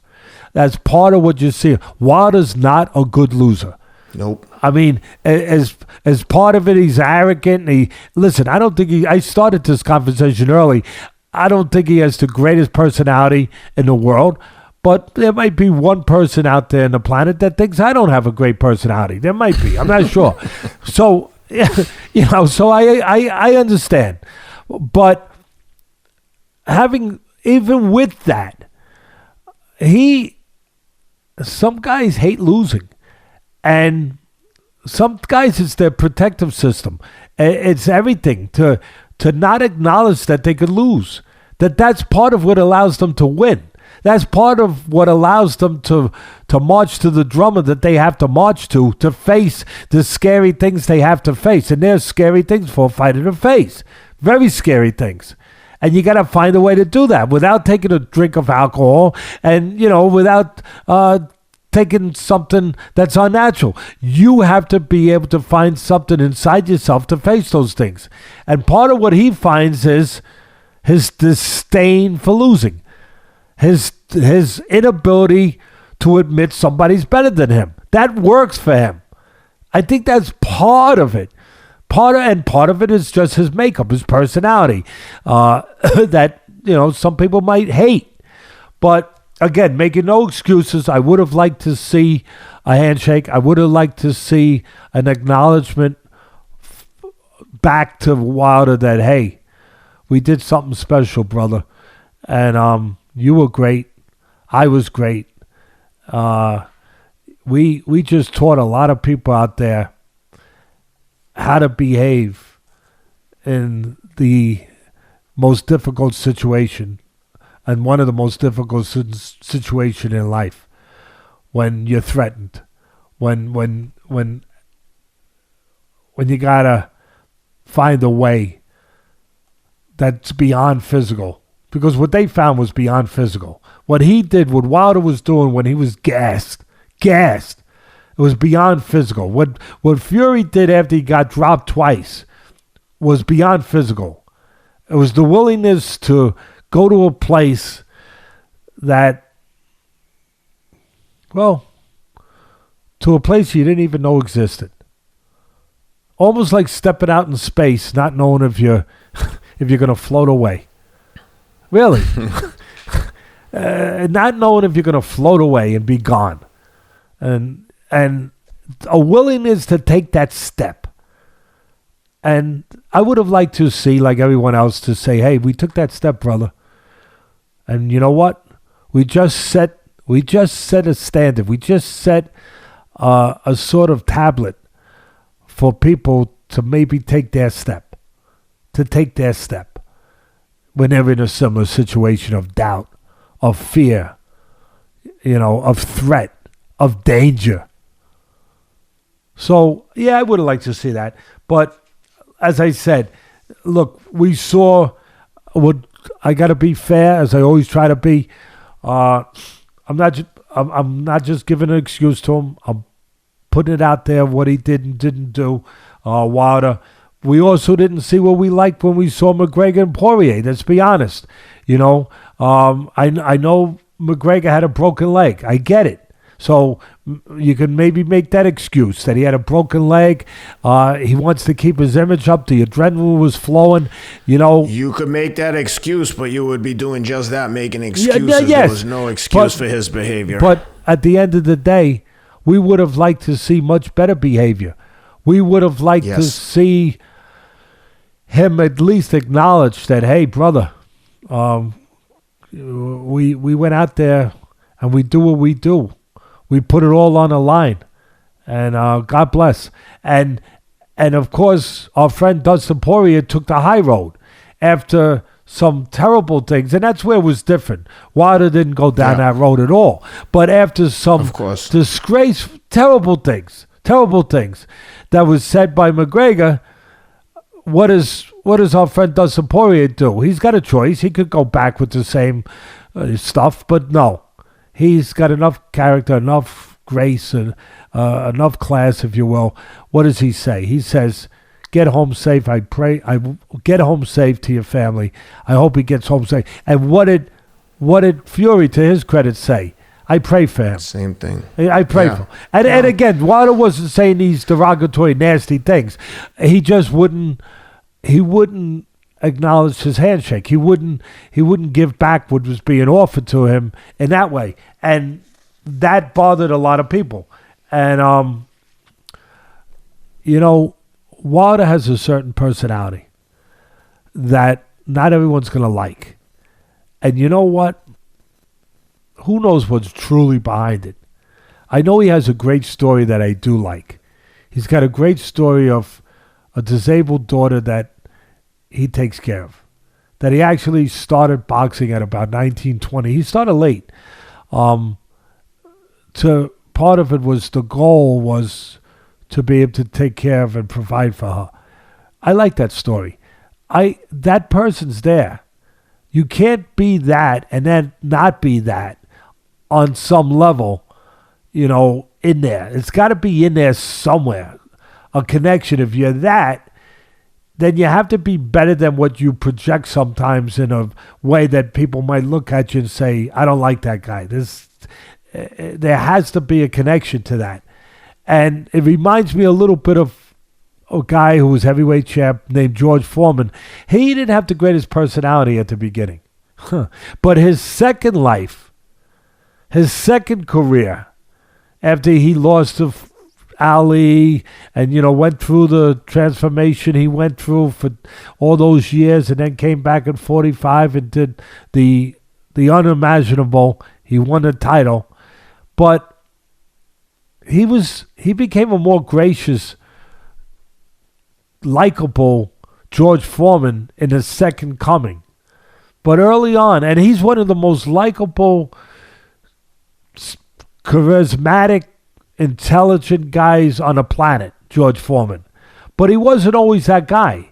that's part of what you see. Wilder's not a good loser. Nope. I mean, as part of it, he's arrogant. Listen, I don't think I started this conversation early. I don't think he has the greatest personality in the world, but there might be one person out there on the planet that thinks I don't have a great personality. There might be. I'm not sure. So, so I understand. But even with that, some guys hate losing. And some guys, it's their protective system. It's everything to not acknowledge that they could lose. That's part of what allows them to win. That's part of what allows them to march to the drummer that they have to march to face the scary things they have to face. And there's scary things for a fighter to face. Very scary things. And you got to find a way to do that without taking a drink of alcohol and, without taking something that's unnatural. You have to be able to find something inside yourself to face those things. And part of what he finds is his disdain for losing. His inability to admit somebody's better than him. That works for him. I think that's part of it. Part of it is just his makeup, his personality, that some people might hate. But again, making no excuses, I would have liked to see a handshake. I would have liked to see an acknowledgement back to Wilder that, hey, we did something special, brother. And you were great. I was great. We just taught a lot of people out there how to behave in the most difficult situation, and one of the most difficult situation in life, when you're threatened, when you gotta find a way that's beyond physical. Because what they found was beyond physical. What he did, what Wilder was doing when he was gassed, it was beyond physical. What Fury did after he got dropped twice was beyond physical. It was the willingness to go to a place that, well, to a place you didn't even know existed. Almost like stepping out in space, not knowing if you're going to float away. Really. Not knowing if you're going to float away and be gone. And a willingness to take that step. And I would have liked to see, like everyone else, to say, hey, we took that step, brother. And you know what? We just set a standard. We just set a sort of tablet for people to maybe take their step. To take their step. When they're in a similar situation of doubt, of fear, of threat, of danger. So, yeah, I would have liked to see that. But as I said, look, we saw what I got to be fair, as I always try to be. I'm not just giving an excuse to him. I'm putting it out there what he did and didn't do. Wilder. We also didn't see what we liked when we saw McGregor and Poirier. Let's be honest. I know McGregor had a broken leg. I get it. So you can maybe make that excuse that he had a broken leg. He wants to keep his image up. The adrenaline was flowing. You could make that excuse, but you would be doing just that, making excuses. Yes. There was no excuse for his behavior. But at the end of the day, we would have liked to see much better behavior. We would have liked to see him at least acknowledge that, hey, brother, we went out there and we do what we do. We put it all on the line, and God bless. And of course, our friend Dustin Poirier took the high road after some terrible things, and that's where it was different. Wilder didn't go down that road at all, but after some disgrace, terrible things that was said by McGregor. What does our friend Dustin Poirier do? He's got a choice. He could go back with the same stuff, but no. He's got enough character, enough grace, and enough class, if you will. What does he say? He says, get home safe. I get home safe to your family. I hope he gets home safe. And what did Fury, to his credit, say? I pray for him. Same thing. I pray for him. And again, Wilder wasn't saying these derogatory, nasty things. He just wouldn't acknowledge his handshake. He wouldn't give back what was being offered to him in that way. And that bothered a lot of people. And, Wilder has a certain personality that not everyone's going to like. And you know what? Who knows what's truly behind it? I know he has a great story that I do like. He's got a great story of a disabled daughter that he takes care of. That he actually started boxing at about 19, 20. He started late. Part of it was the goal was to be able to take care of and provide for her. I like that story. That person's there. You can't be that and then not be that. On some level, in there. It's got to be in there somewhere. A connection. If you're that, then you have to be better than what you project sometimes in a way that people might look at you and say, I don't like that guy. There has to be a connection to that. And it reminds me a little bit of a guy who was heavyweight champ named George Foreman. He didn't have the greatest personality at the beginning. But his second life, his second career, after he lost to Ali and, went through the transformation he went through for all those years and then came back at 45 and did the unimaginable. He won the title. But he became a more gracious, likable George Foreman in his second coming. But early on, and he's one of the most likable, charismatic, intelligent guys on the planet, George Foreman. But he wasn't always that guy.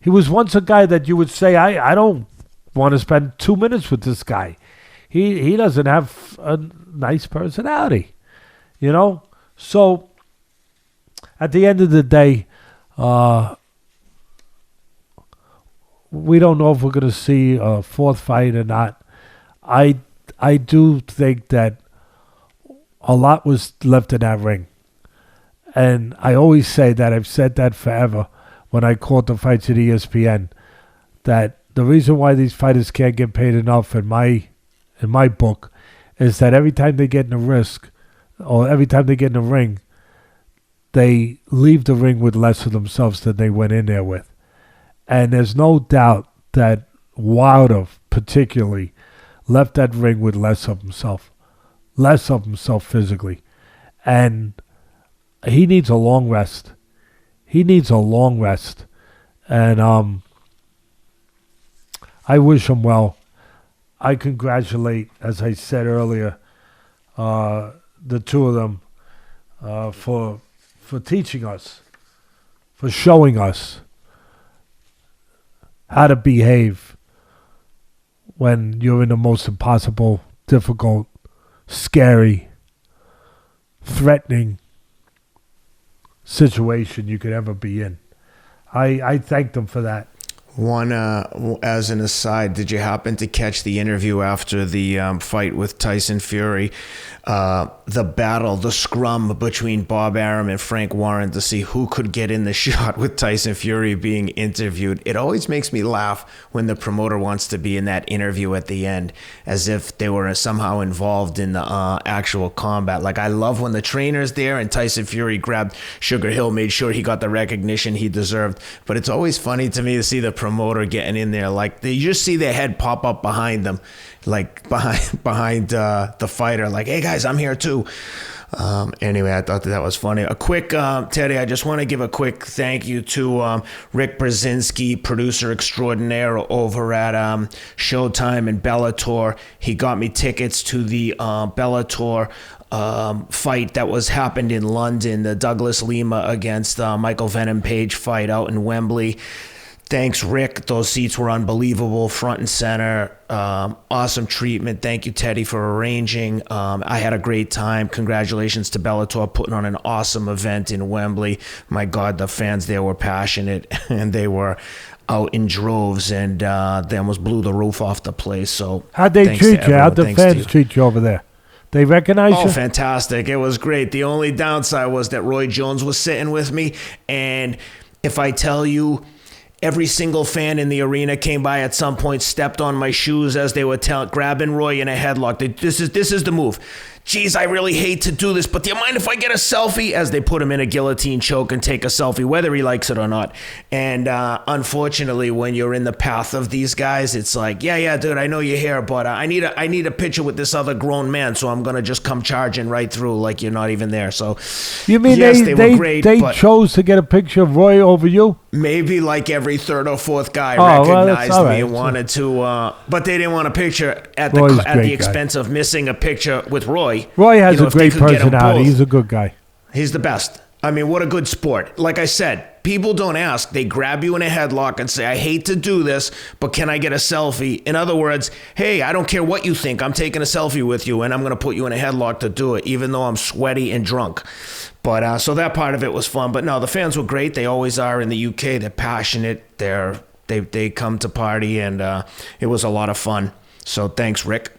He was once a guy that you would say, I don't want to spend 2 minutes with this guy. He doesn't have a nice personality, you know? So at the end of the day, we don't know if we're going to see a fourth fight or not. I do think that a lot was left in that ring. And I always say that, I've said that forever when I called the fights at ESPN, that the reason why these fighters can't get paid enough in my book is that every time they get in a risk, or every time they get in a ring, they leave the ring with less of themselves than they went in there with. And there's no doubt that Wilder particularly left that ring with less of himself physically. And he needs a long rest. And I wish him well. I congratulate, as I said earlier, the two of them for teaching us, for showing us how to behave when you're in the most impossible, difficult, scary, threatening situation you could ever be in. I thank them for that. One, as an aside, did you happen to catch the interview after the fight with Tyson Fury? The battle, the scrum between Bob Arum and Frank Warren to see who could get in the shot with Tyson Fury being interviewed. It always makes me laugh when the promoter wants to be in that interview at the end, as if they were somehow involved in the actual combat. Like, I love when the trainer's there and Tyson Fury grabbed Sugar Hill, made sure he got the recognition he deserved. But it's always funny to me to see the promoter getting in there. Like, you just see their head pop up behind them, like behind the fighter, like, hey guys, I'm here too. Anyway, I thought that was funny. A quick, Teddy, I just want to give a quick thank you to Rick Brzezinski, producer extraordinaire over at Showtime and Bellator. He got me tickets to the Bellator fight that happened in London, the Douglas Lima against Michael Venom Page fight out in Wembley. Thanks, Rick. Those seats were unbelievable, front and center. Awesome treatment. Thank you, Teddy, for arranging. I had a great time. Congratulations to Bellator putting on an awesome event in Wembley. My God, the fans there were passionate, and they were out in droves, and they almost blew the roof off the place. So how'd they treat you? How'd the fans treat you over there? They recognize you? Oh, fantastic. It was great. The only downside was that Roy Jones was sitting with me, and if I tell you, every single fan in the arena came by at some point, stepped on my shoes as they were grabbing Roy in a headlock. This is the move. Geez, I really hate to do this, but do you mind if I get a selfie? As they put him in a guillotine choke and take a selfie, whether he likes it or not. And unfortunately, when you're in the path of these guys, it's like, yeah, dude, I know you're here, but I need a picture with this other grown man, so I'm gonna just come charging right through like you're not even there. So you mean yes, they were great, they chose to get a picture of Roy over you? Maybe like every third or fourth guy recognized me and wanted to, but they didn't want a picture at the expense of missing a picture with Roy. Roy has a great personality. He's a good guy. He's the best. I mean, what a good sport. Like I said, people don't ask. They grab you in a headlock and say, I hate to do this, but can I get a selfie? In other words, hey, I don't care what you think. I'm taking a selfie with you, and I'm going to put you in a headlock to do it, even though I'm sweaty and drunk. But so that part of it was fun. But no, the fans were great. They always are in the UK. They're passionate. They come to party, and it was a lot of fun. So thanks, Rick.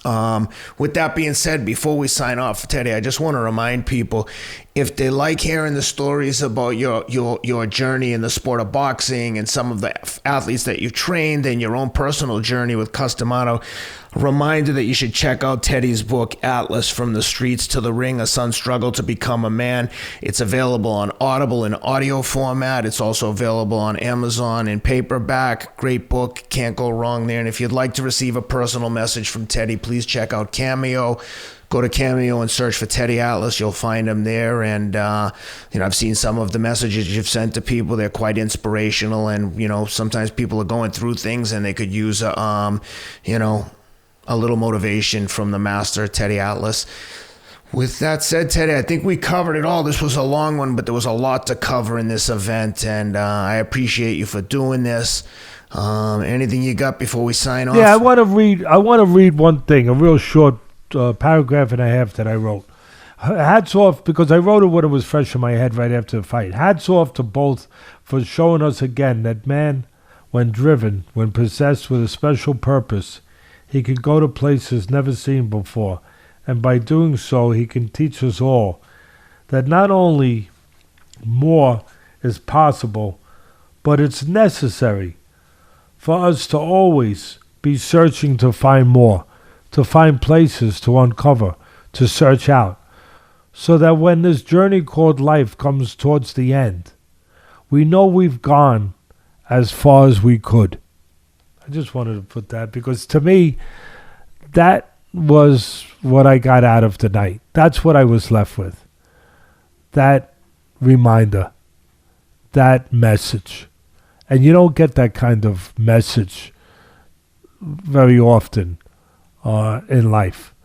With that being said, before we sign off, Teddy, I just want to remind people, if they like hearing the stories about your journey in the sport of boxing and some of the athletes that you've trained and your own personal journey with Customato, a reminder that you should check out Teddy's book, Atlas, From the Streets to the Ring, A Son's Struggle to Become a Man. It's available on Audible in audio format. It's also available on Amazon in paperback. Great book. Can't go wrong there. And if you'd like to receive a personal message from Teddy, please check out Cameo. Go to Cameo and search for Teddy Atlas. You'll find him there. And, I've seen some of the messages you've sent to people. They're quite inspirational. And, sometimes people are going through things and they could use, a little motivation from the master, Teddy Atlas. With that said, Teddy, I think we covered it all. This was a long one, but there was a lot to cover in this event, and I appreciate you for doing this. Anything you got before we sign off? Yeah, I want to read one thing, a real short paragraph and a half that I wrote. Hats off, because I wrote it when it was fresh in my head right after the fight. Hats off to both for showing us again that man, when driven, when possessed with a special purpose, he can go to places never seen before. And by doing so, he can teach us all that not only more is possible, but it's necessary for us to always be searching to find more, to find places to uncover, to search out, so that when this journey called life comes towards the end, we know we've gone as far as we could. I just wanted to put that because to me, that was what I got out of tonight. That's what I was left with. That reminder, that message. And you don't get that kind of message very often in life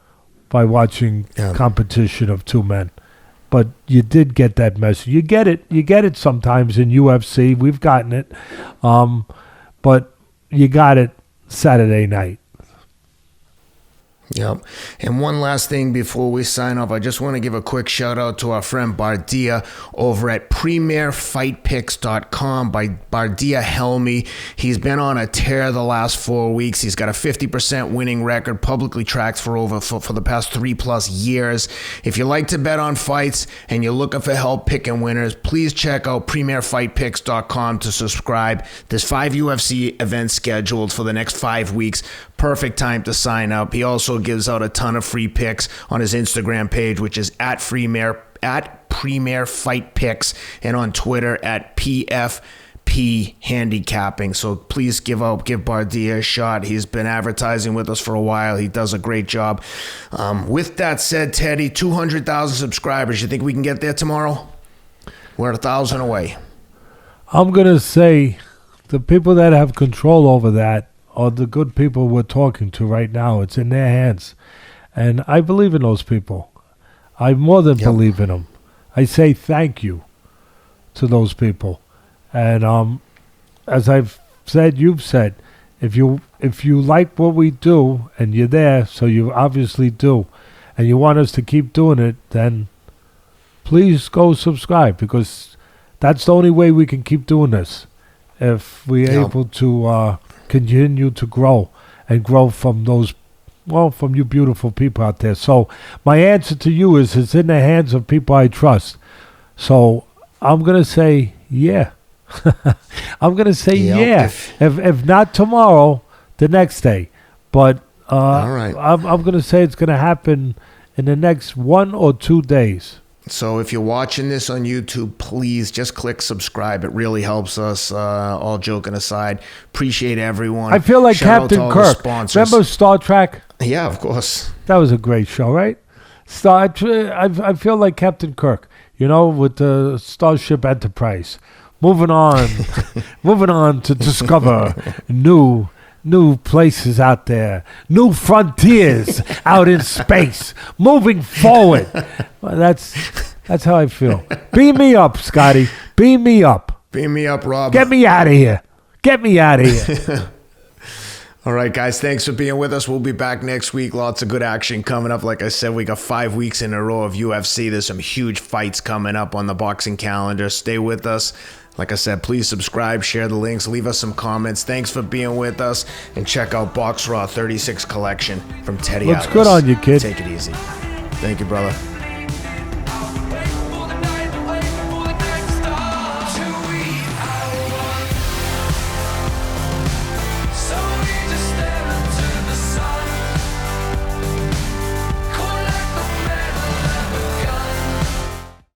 by watching competition of two men. But you did get that message. You get it sometimes in UFC. We've gotten it. But you got it Saturday night. Yep. And one last thing before we sign off, I just want to give a quick shout out to our friend Bardia over at premierfightpicks.com by Bardia Helmy. He's been on a tear the last 4 weeks. He's got a 50% winning record, publicly tracked for the past 3+ years. If you like to bet on fights and you're looking for help picking winners, please check out premierfightpicks.com to subscribe. There's 5 UFC events scheduled for the next 5 weeks. Perfect time to sign up. He also gives out a ton of free picks on his Instagram page, which is at Premier Fight Picks, and on Twitter at PFP Handicapping. So please give Bardia a shot. He's been advertising with us for a while. He does a great job. With that said, Teddy, 200,000 subscribers. You think we can get there tomorrow? We're 1,000 away. I'm going to say the people that have control over that are the good people we're talking to right now. It's in their hands. And I believe in those people. I more than believe in them. I say thank you to those people. And as I've said, you've said, if you like what we do and you're there, so you obviously do, and you want us to keep doing it, then please go subscribe, because that's the only way we can keep doing this. If we're able to continue to grow and grow from those, from you beautiful people out there. So my answer to you is it's in the hands of people I trust. So I'm going to say, yeah. I'm going to say, yeah. If not tomorrow, the next day. But all right. I'm going to say it's going to happen in the next 1 or 2 days. So if you're watching this on YouTube, please just click subscribe. It really helps us, all joking aside. Appreciate everyone. I feel like Captain Kirk. Remember Star Trek? Yeah, of course. That was a great show, right? I feel like Captain Kirk, with the Starship Enterprise. Moving on to discover new places out there, new frontiers out in space, moving forward. Well, that's how I feel. Beam me up, Scotty. Beam me up. Beam me up, Rob. Get me out of here. All right, guys, thanks for being with us. We'll be back next week. Lots of good action coming up. Like I said, we got 5 weeks in a row of UFC. There's some huge fights coming up on the boxing calendar. Stay with us. Like I said, please subscribe, share the links, leave us some comments. Thanks for being with us, and check out Box Raw 36 Collection from Teddy Atlas. Looks good on you, kid. Take it easy. Thank you, brother.